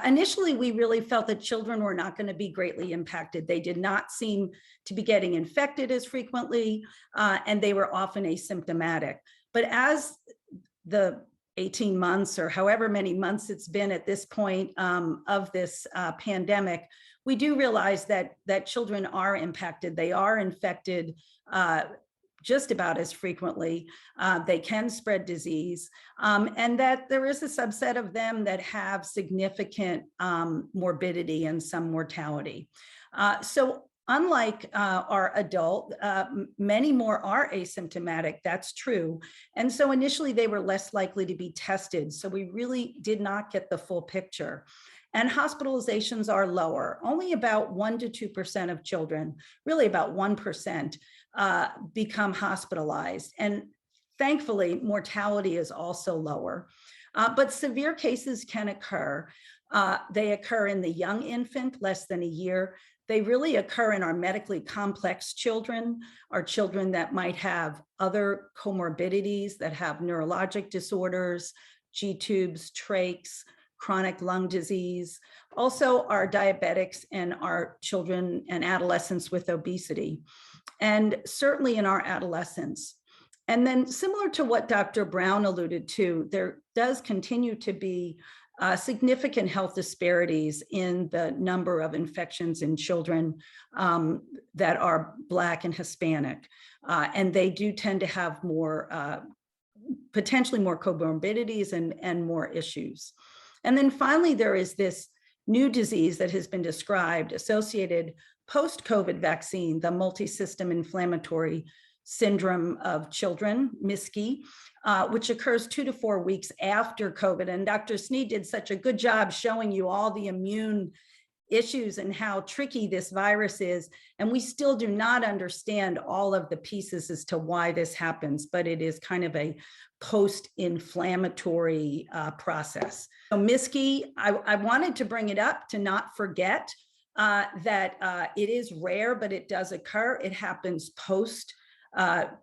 initially we really felt that children were not going to be greatly impacted. They did not seem to be getting infected as frequently, and they were often asymptomatic. But as the 18 months or however many months it's been at this point of this pandemic, we do realize that children are impacted. They are infected just about as frequently. They can spread disease, and that there is a subset of them that have significant morbidity and some mortality. So unlike our adult, many more are asymptomatic, that's true. And so initially they were less likely to be tested. So we really did not get the full picture. And hospitalizations are lower. Only about 1 to 2% of children, really about 1%, become hospitalized. And thankfully, mortality is also lower. But severe cases can occur. They occur in the young infant, less than a year. They really occur in our medically complex children, our children that might have other comorbidities, that have neurologic disorders, G-tubes, trachs, chronic lung disease, also our diabetics and our children and adolescents with obesity, and certainly in our adolescents. And then similar to what Dr. Brown alluded to, there does continue to be significant health disparities in the number of infections in children that are Black and Hispanic. And they do tend to have more, potentially more comorbidities and more issues. And then finally, there is this new disease that has been described associated post-COVID vaccine, the multisystem inflammatory syndrome of children, MISCI, which occurs 2 to 4 weeks after COVID. And Dr. Snead did such a good job showing you all the immune issues and how tricky this virus is. And we still do not understand all of the pieces as to why this happens, but it is kind of a post-inflammatory process. So MISCI, I wanted to bring it up to not forget that it is rare, but it does occur. It happens post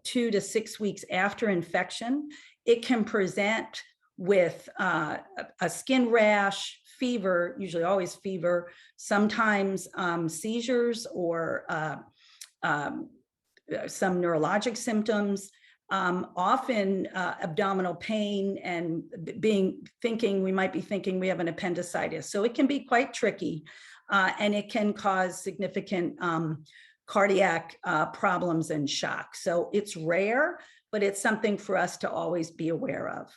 2 to 6 weeks after infection. It can present with a skin rash, fever, usually always fever, sometimes seizures or some neurologic symptoms, often abdominal pain, and we might be thinking we have an appendicitis. So it can be quite tricky, and it can cause significant cardiac problems and shock. So it's rare, but it's something for us to always be aware of.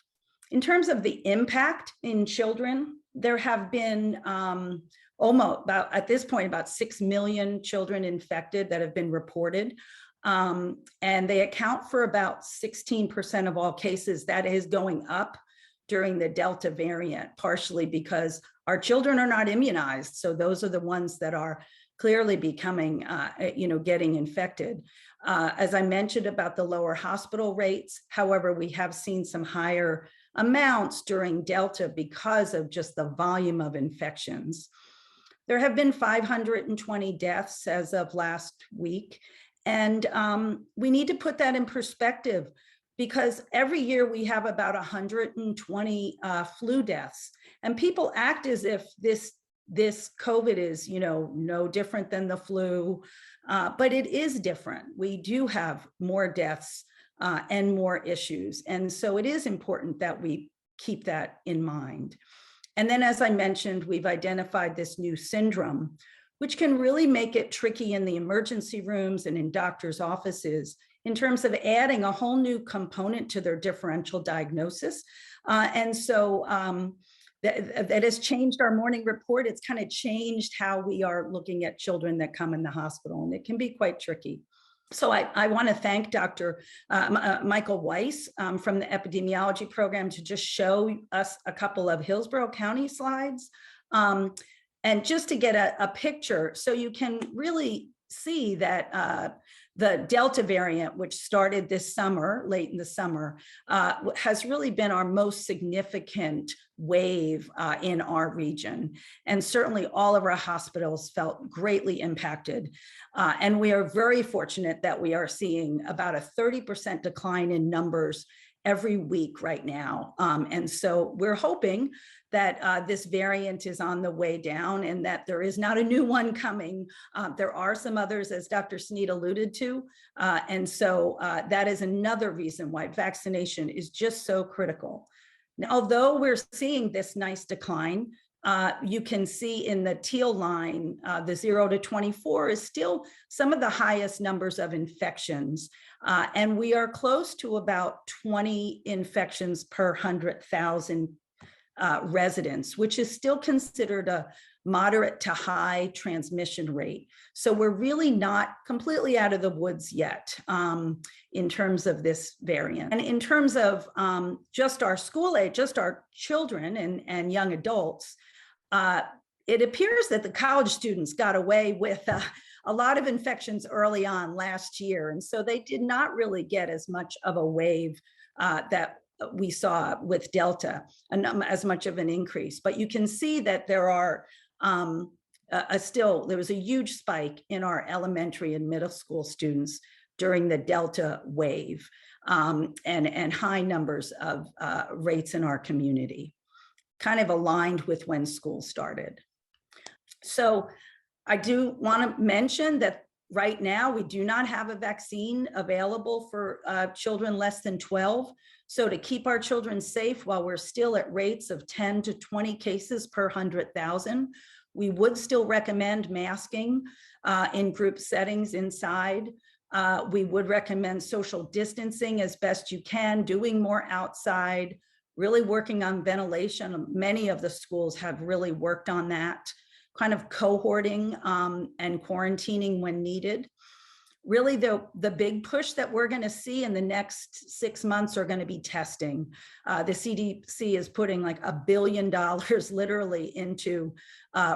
In terms of the impact in children, there have been at this point, about 6 million children infected that have been reported. And they account for about 16% of all cases. That is going up during the Delta variant, partially because our children are not immunized. So those are the ones that are clearly becoming, getting infected. As I mentioned about the lower hospital rates, however, we have seen some higher amounts during Delta because of just the volume of infections. There have been 520 deaths as of last week. And we need to put that in perspective because every year we have about 120 flu deaths. And people act as if this COVID is, no different than the flu, but it is different. We do have more deaths and more issues. And so it is important that we keep that in mind. And then, as I mentioned, we've identified this new syndrome, which can really make it tricky in the emergency rooms and in doctors' offices in terms of adding a whole new component to their differential diagnosis. And so that has changed our morning report. It's kind of changed how we are looking at children that come in the hospital, and it can be quite tricky. So I want to thank Dr. Michael Weiss from the epidemiology program to just show us a couple of Hillsborough County slides. And just to get a picture, so you can really see that the Delta variant, which started this summer, late in the summer, has really been our most significant wave in our region. And certainly all of our hospitals felt greatly impacted. And we are very fortunate that we are seeing about a 30% decline in numbers every week right now. And so we're hoping that this variant is on the way down and that there is not a new one coming. There are some others, as Dr. Sneed alluded to. And so that is another reason why vaccination is just so critical. Now, although we're seeing this nice decline, you can see in the teal line, the 0 to 24 is still some of the highest numbers of infections. And we are close to about 20 infections per 100,000 residents, which is still considered a moderate to high transmission rate. So we're really not completely out of the woods yet in terms of this variant. And in terms of just our school age, just our children and young adults, it appears that the college students got away with a lot of infections early on last year. And so they did not really get as much of a wave that we saw with Delta, as much of an increase. But you can see that there are there was a huge spike in our elementary and middle school students during the Delta wave and high numbers of rates in our community, kind of aligned with when school started. So I do want to mention that right now we do not have a vaccine available for children less than 12. So to keep our children safe while we're still at rates of 10 to 20 cases per 100,000, we would still recommend masking in group settings inside. We would recommend social distancing as best you can, doing more outside, really working on ventilation. Many of the schools have really worked on that, kind of cohorting and quarantining when needed. Really, the big push that we're going to see in the next 6 months are going to be testing. The CDC is putting like $1 billion literally into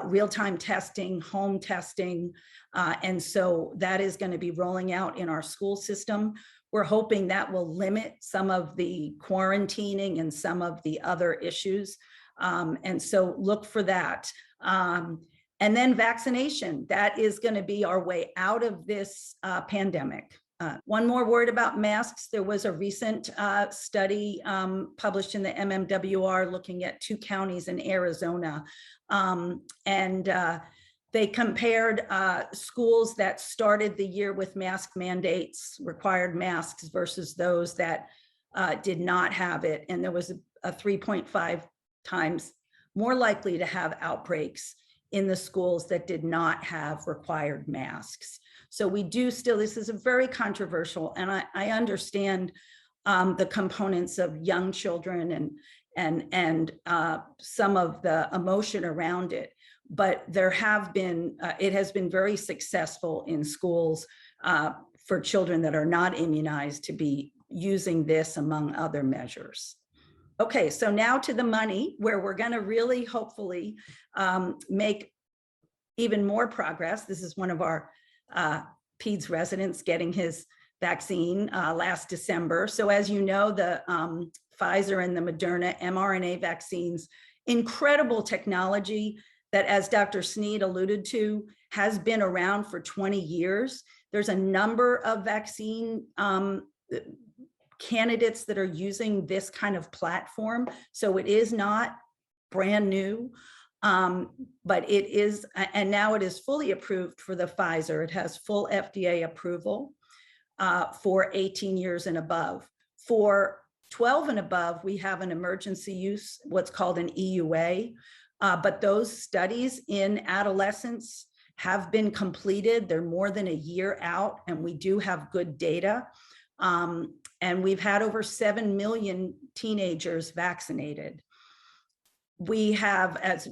real-time testing, home testing. And so that is going to be rolling out in our school system. We're hoping that will limit some of the quarantining and some of the other issues. And so look for that. And then vaccination, that is going to be our way out of this pandemic. One more word about masks. There was a recent study published in the MMWR looking at 2 counties in Arizona. They compared schools that started the year with mask mandates, required masks, versus those that did not have it. And there was a 3.5 times more likely to have outbreaks in the schools that did not have required masks. So we do still, this is a very controversial, and I understand the components of young children and some of the emotion around it, but there have been, it has been very successful in schools for children that are not immunized to be using this among other measures. Okay, so now to the money, where we're going to really hopefully make even more progress. This is one of our PEDS residents getting his vaccine last December. So as you know, the Pfizer and the Moderna mRNA vaccines, incredible technology that, as Dr. Sneed alluded to, has been around for 20 years. There's a number of vaccine candidates that are using this kind of platform. So it is not brand new, but it is, and now it is fully approved for the Pfizer. It has full FDA approval for 18 years and above. For 12 and above, we have an emergency use, what's called an EUA, but those studies in adolescents have been completed. They're more than a year out, and we do have good data. And we've had over 7 million teenagers vaccinated. We have, as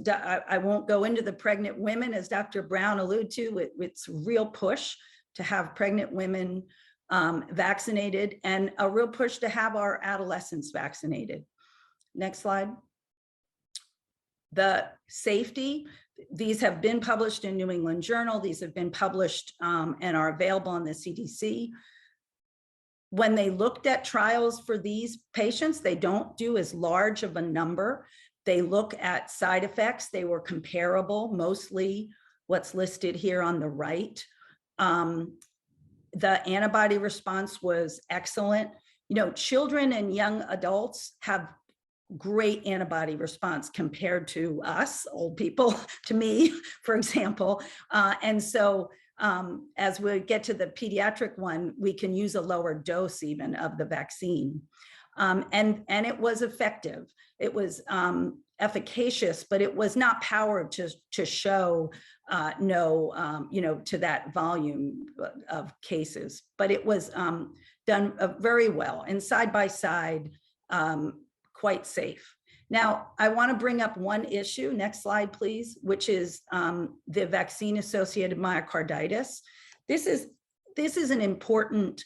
I won't go into the pregnant women, as Dr. Brown alluded to, it's a real push to have pregnant women vaccinated, and a real push to have our adolescents vaccinated. Next slide. The safety, these have been published in New England Journal. These have been published and are available on the CDC. When they looked at trials for these patients, they don't do as large of a number. They look at side effects. They were comparable, mostly what's listed here on the right. The antibody response was excellent. You know, children and young adults have great antibody response compared to us, old people, to me, for example. And so as we get to the pediatric one, we can use a lower dose even of the vaccine. And it was effective. It was efficacious, but it was not powered to show to that volume of cases. But it was done very well and side by side, quite safe. Now, I want to bring up one issue, next slide, please, which is the vaccine-associated myocarditis. This is an important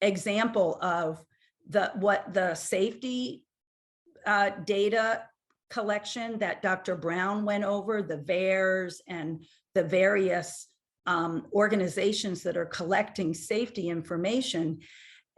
example of what the safety data collection that Dr. Brown went over, the VAERS and the various organizations that are collecting safety information.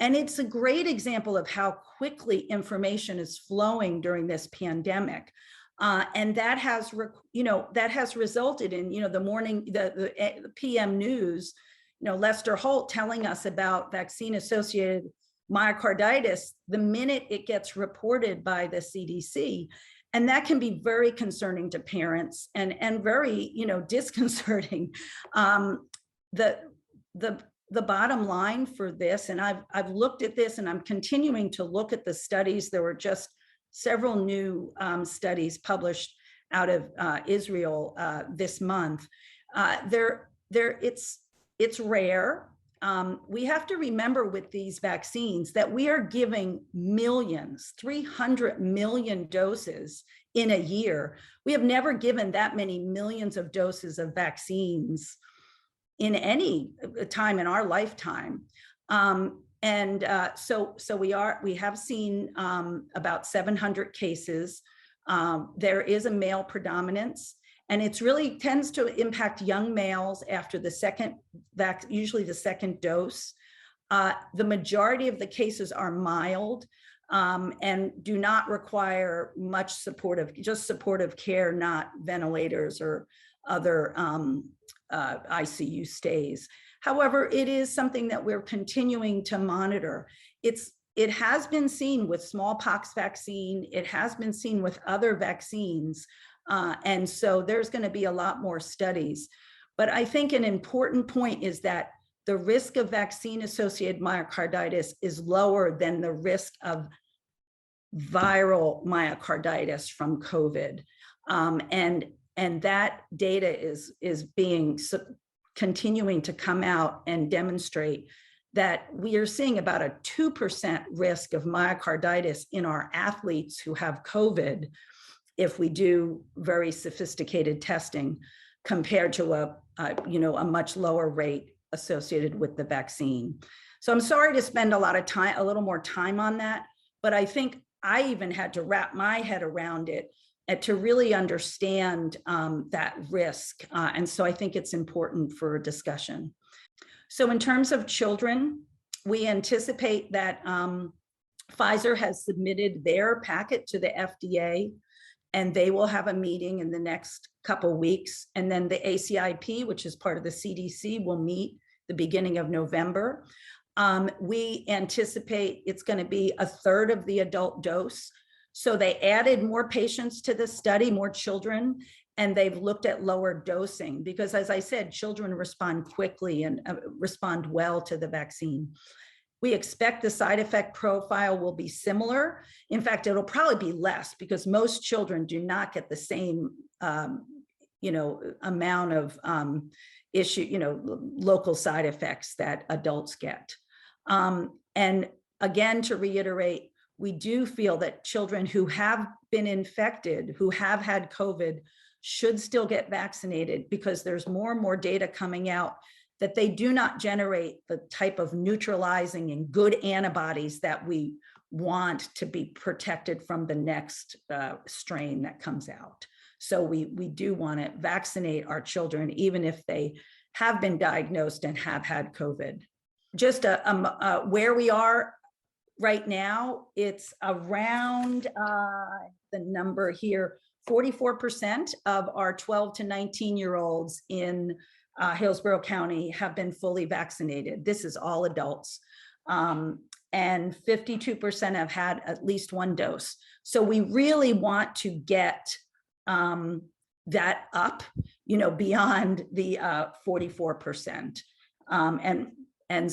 And it's a great example of how quickly information is flowing during this pandemic. And that has, resulted in, the PM news, Lester Holt telling us about vaccine-associated myocarditis the minute it gets reported by the CDC. And that can be very concerning to parents and very, disconcerting. The bottom line for this, and I've looked at this and I'm continuing to look at the studies. There were just several new studies published out of Israel this month. It's rare. We have to remember with these vaccines that we are giving millions, 300 million doses in a year. We have never given that many millions of doses of vaccines in any time in our lifetime. So we have seen about 700 cases. There is a male predominance, and it's really tends to impact young males after the second, usually the second dose. The majority of the cases are mild and do not require much supportive care, not ventilators or other ICU stays. However, it is something that we're continuing to monitor. It has been seen with smallpox vaccine. It has been seen with other vaccines. And so there's going to be a lot more studies. But I think an important point is that the risk of vaccine-associated myocarditis is lower than the risk of viral myocarditis from COVID. And that data is being continuing to come out and demonstrate that we are seeing about a 2% risk of myocarditis in our athletes who have COVID if we do very sophisticated testing compared to a much lower rate associated with the vaccine. So I'm sorry to spend a little more time on that, but I think I even had to wrap my head around it and to really understand that risk. And so I think it's important for discussion. So in terms of children, we anticipate that Pfizer has submitted their packet to the FDA, and they will have a meeting in the next couple weeks. And then the ACIP, which is part of the CDC, will meet the beginning of November. We anticipate it's going to be a third of the adult dose. So they added more patients to the study, more children, and they've looked at lower dosing because, as I said, children respond quickly and respond well to the vaccine. We expect the side effect profile will be similar. In fact, it'll probably be less because most children do not get the same, amount of local side effects that adults get. And again, to reiterate, we do feel that children who have been infected, who have had COVID, should still get vaccinated because there's more and more data coming out that they do not generate the type of neutralizing and good antibodies that we want to be protected from the next strain that comes out. So we do want to vaccinate our children, even if they have been diagnosed and have had COVID. Just where we are right now, it's around the number here, 44% of our 12 to 19-year-olds in Hillsborough County have been fully vaccinated. This is all adults. And 52% have had at least one dose. So we really want to get that up, beyond the 44%. And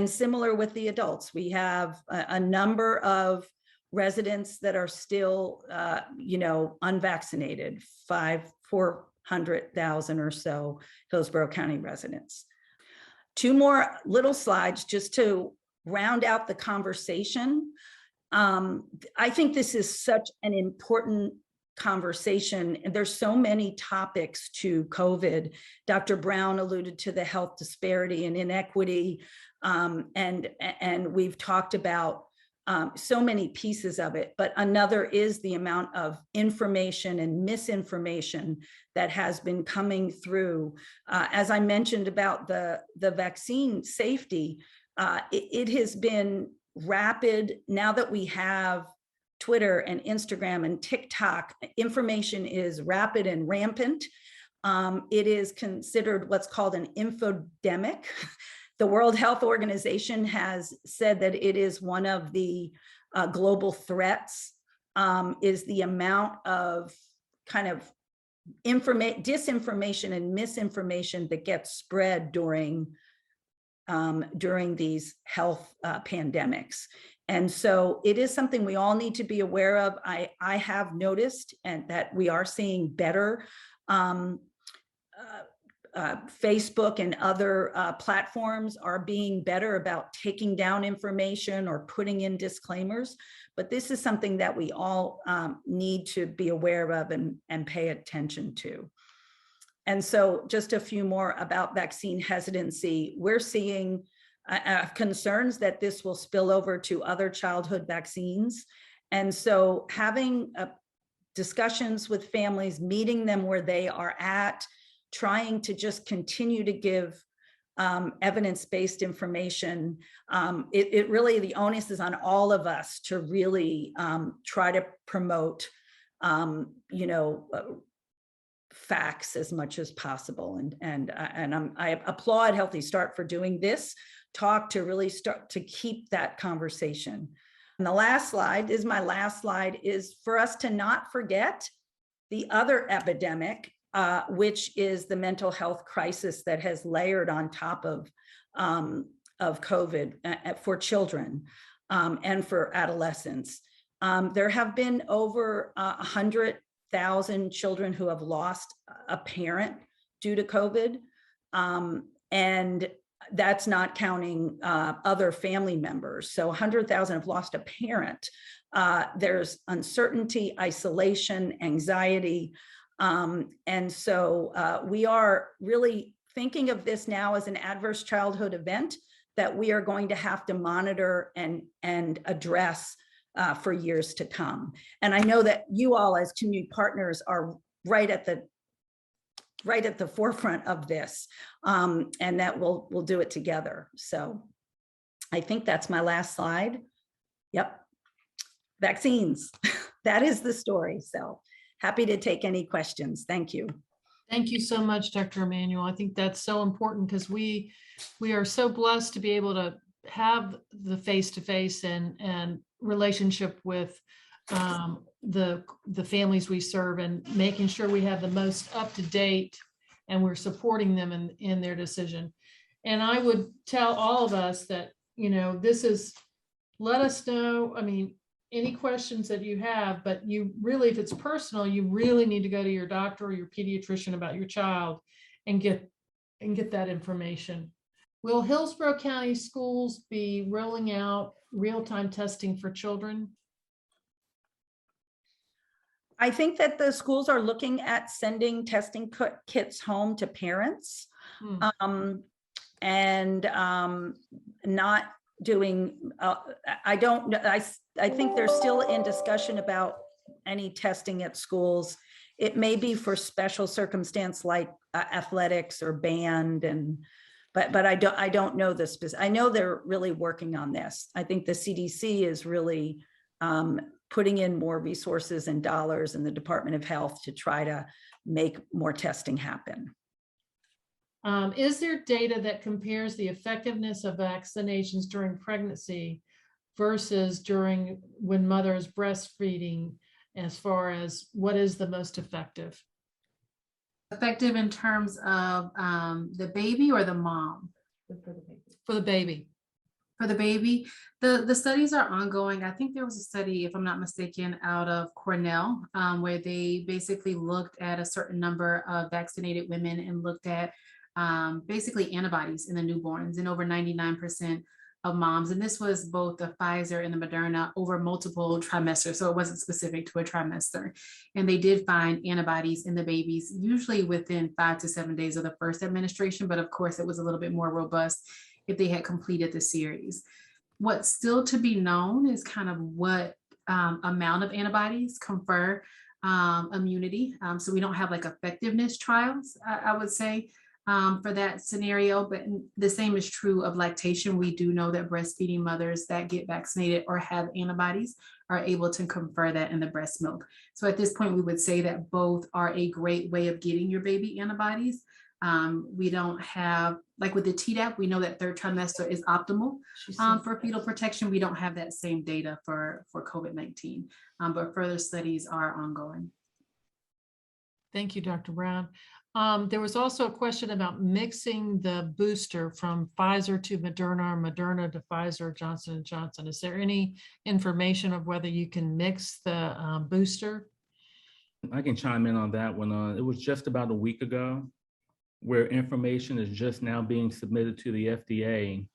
similar with the adults, we have a number of residents that are still, unvaccinated, 400,000 or so Hillsborough County residents. Two more little slides just to round out the conversation. I think this is such an important conversation, and there's so many topics to COVID. Dr. Brown alluded to the health disparity and inequity, and we've talked about so many pieces of it, but another is the amount of information and misinformation that has been coming through. As I mentioned about the vaccine safety, it has been rapid. Now that we have Twitter and Instagram and TikTok, information is rapid and rampant. It is considered what's called an infodemic. The World Health Organization has said that it is one of the global threats, is the amount of kind of disinformation and misinformation that gets spread during these health pandemics. And so it is something we all need to be aware of. I have noticed and that we are seeing better Facebook and other platforms are being better about taking down information or putting in disclaimers, but this is something that we all need to be aware of and pay attention to. And so just a few more about vaccine hesitancy. We're seeing concerns that this will spill over to other childhood vaccines. And so having discussions with families, meeting them where they are at, trying to just continue to give evidence-based information. It really, the onus is on all of us to really try to promote, facts as much as possible. And I applaud Healthy Start for doing this talk to really start to keep that conversation. And the last slide is my last slide, is for us to not forget the other epidemic, which is the mental health crisis that has layered on top of COVID for children and for adolescents. There have been over 100,000 children who have lost a parent due to COVID, and that's not counting other family members. So 100,000 have lost a parent. There's uncertainty, isolation, anxiety. And so we are really thinking of this now as an adverse childhood event that we are going to have to monitor and address for years to come. And I know that you all as community partners are right at the forefront of this, and that we'll do it together. So I think that's my last slide. Yep. Vaccines. That is the story. So happy to take any questions. Thank you. Thank you so much, Dr. Emmanuel. I think that's so important because we are so blessed to be able to have the face-to-face and relationship with the families we serve, and making sure we have the most up-to-date and we're supporting them in their decision. And I would tell all of us that, this is, let us know, any questions that you have, but you really, if it's personal, you really need to go to your doctor or your pediatrician about your child and get that information. Will Hillsborough County Schools be rolling out real-time testing for children? I think that the schools are looking at sending testing kits home to parents, and not doing, I think they're still in discussion about any testing at schools. It may be for special circumstance like athletics or band, but I don't know the specific. I know they're really working on this. I think the CDC is really putting in more resources and dollars in the Department of Health to try to make more testing happen. Is there data that compares the effectiveness of vaccinations during pregnancy versus when mother is breastfeeding, as far as what is the most effective? Effective in terms of the baby or the mom? For the baby. For the baby, the studies are ongoing. I think there was a study, if I'm not mistaken, out of Cornell, where they basically looked at a certain number of vaccinated women and looked at basically antibodies in the newborns, and over 99% of moms, and this was both the Pfizer and the Moderna over multiple trimesters, so it wasn't specific to a trimester. And they did find antibodies in the babies, usually within 5 to 7 days of the first administration, but of course it was a little bit more robust if they had completed the series. What's still to be known is kind of what amount of antibodies confer immunity. So we don't have like effectiveness trials, I would say, for that scenario, but the same is true of lactation. We do know that breastfeeding mothers that get vaccinated or have antibodies are able to confer that in the breast milk. So at this point, we would say that both are a great way of getting your baby antibodies. We don't have, like with the Tdap, we know that third trimester is optimal for fetal protection. We don't have that same data for COVID-19, but further studies are ongoing. Thank you, Dr. Brown. There was also a question about mixing the booster from Pfizer to Moderna, or Moderna to Pfizer, Johnson & Johnson. Is there any information of whether you can mix the booster? I can chime in on that one. It was just about a week ago where information is just now being submitted to the FDA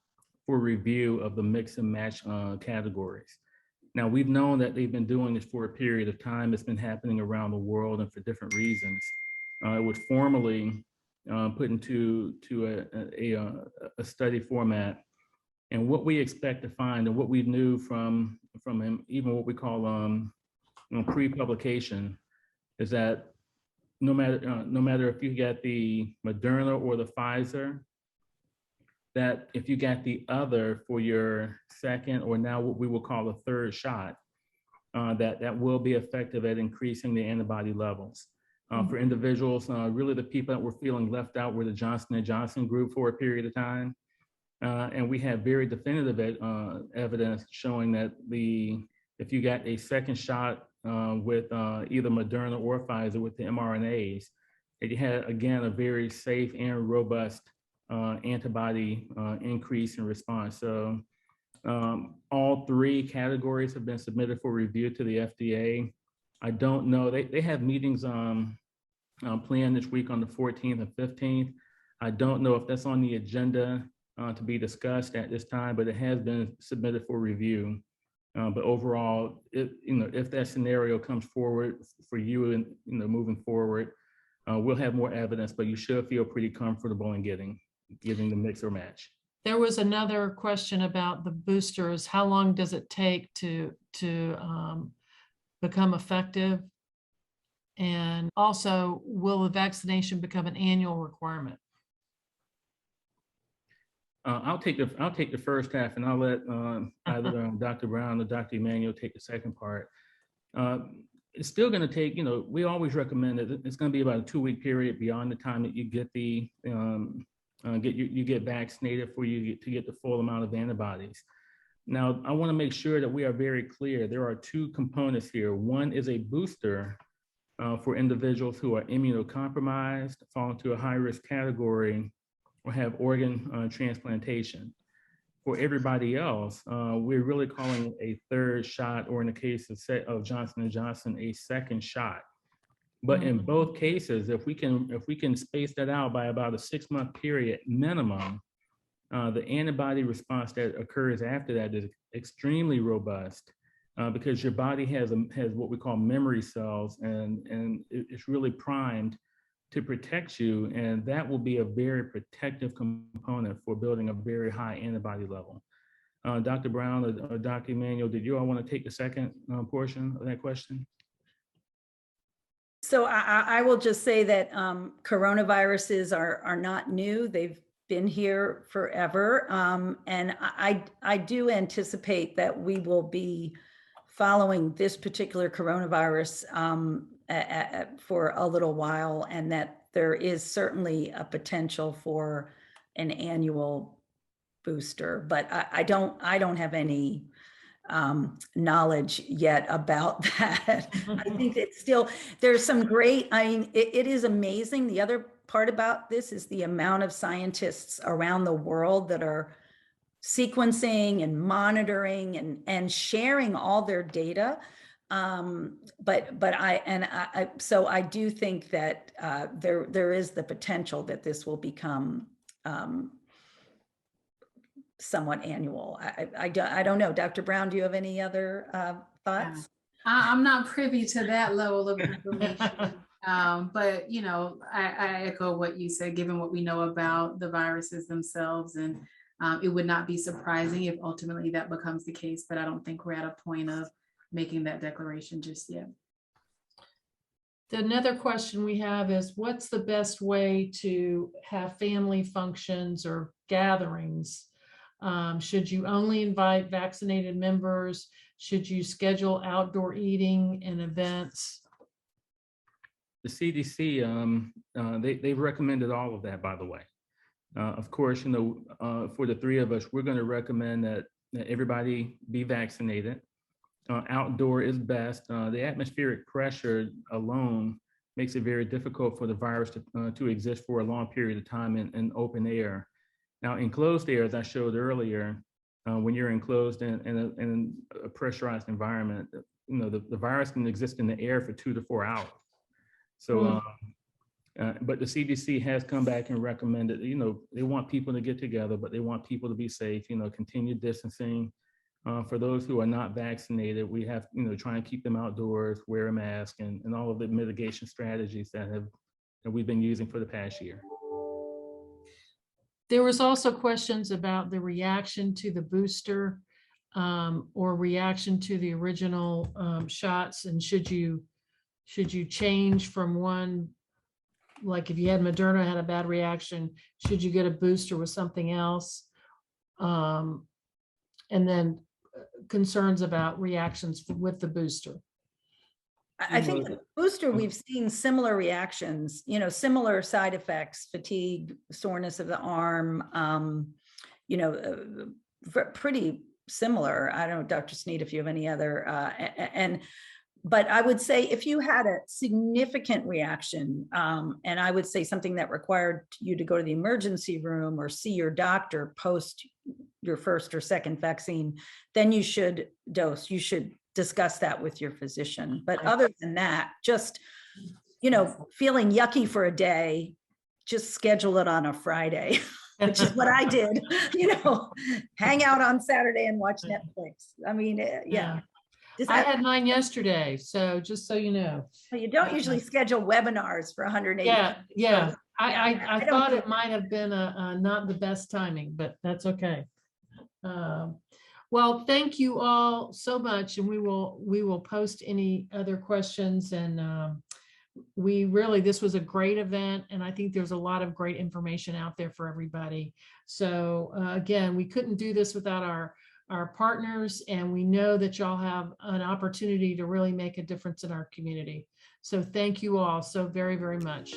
for review of the mix and match categories. Now, we've known that they've been doing this for a period of time. It's been happening around the world and for different reasons. It was formally put into a study format. And what we expect to find, and what we knew from even what we call pre-publication, is that no matter if you get the Moderna or the Pfizer, that if you got the other for your second, or now what we will call a third shot, that will be effective at increasing the antibody levels. For individuals, really the people that were feeling left out were the Johnson & Johnson group for a period of time. And we have very definitive evidence showing that if you got a second shot with either Moderna or Pfizer with the mRNAs, that you had, again, a very safe and robust antibody increase in response. So all three categories have been submitted for review to the FDA. I don't know, they have meetings planned this week on the 14th and 15th. I don't know if that's on the agenda to be discussed at this time, but it has been submitted for review. But overall, if that scenario comes forward for you and moving forward, we'll have more evidence, but you should feel pretty comfortable in getting the mix or match. There was another question about the boosters. How long does it take to become effective? And also, will the vaccination become an annual requirement? I'll take the first half, and I'll let either Dr. Brown or Dr. Emmanuel take the second part. It's still going to take, we always recommend that it's going to be about a 2-week period beyond the time that you get you get vaccinated for you to get the full amount of antibodies. Now, I want to make sure that we are very clear. There are 2 components here. One is a booster for individuals who are immunocompromised, fall into a high-risk category, or have organ transplantation. For everybody else, we're really calling it a 3rd shot, or in the case of Johnson & Johnson, a 2nd shot. But in both cases, if we can space that out by about a 6-month period minimum, the antibody response that occurs after that is extremely robust, because your body has what we call memory cells, and it's really primed to protect you, and that will be a very protective component for building a very high antibody level. Dr. Brown or Dr. Emmanuel, did you all want to take the second portion of that question? So I will just say that coronaviruses are not new. They've been here forever. And I do anticipate that we will be following this particular coronavirus for a little while, and that there is certainly a potential for an annual booster, but I don't have any knowledge yet about that. I think it's still, there's some great, it is amazing. The other part about this is the amount of scientists around the world that are sequencing and monitoring and sharing all their data. So I do think that there is the potential that this will become somewhat annual. I don't know. Dr. Brown, do you have any other thoughts? I'm not privy to that level of information. But I echo what you said, given what we know about the viruses themselves, and it would not be surprising if ultimately that becomes the case, but I don't think we're at a point of making that declaration just yet. Another question we have is, what's the best way to have family functions or gatherings? Should you only invite vaccinated members? Should you schedule outdoor eating and events? The CDC, they've recommended all of that, by the way. Of course, for the 3 of us, we're going to recommend that everybody be vaccinated. Outdoor is best. The atmospheric pressure alone makes it very difficult for the virus to exist for a long period of time in open air. Now, enclosed air, as I showed earlier, when you're enclosed in a pressurized environment, the virus can exist in the air for 2 to 4 hours. So, but the CDC has come back and recommended, they want people to get together, but they want people to be safe, continue distancing. For those who are not vaccinated, we have, try and keep them outdoors, wear a mask, and all of the mitigation strategies that we've been using for the past year. There was also questions about the reaction to the booster or reaction to the original shots, and should you change from one, like if you had Moderna had a bad reaction, should you get a booster with something else? And then concerns about reactions with the booster. I think the booster, we've seen similar reactions, similar side effects, fatigue, soreness of the arm, pretty similar. I don't know, Dr. Sneed, if you have any other, but I would say if you had a significant reaction, and I would say something that required you to go to the emergency room or see your doctor post your first or second vaccine, then you should dose. You should discuss that with your physician. But other than that, just, feeling yucky for a day, just schedule it on a Friday, which is what I did, hang out on Saturday and watch Netflix. I mean, yeah. I had mine yesterday, so just so you know. Well, you don't usually schedule webinars for 180. Yeah. I thought it might have been not the best timing, but that's okay. Well, thank you all so much, and we will post any other questions, and this was a great event, and I think there's a lot of great information out there for everybody. So again, we couldn't do this without our partners, and we know that y'all have an opportunity to really make a difference in our community. So thank you all so very, very much.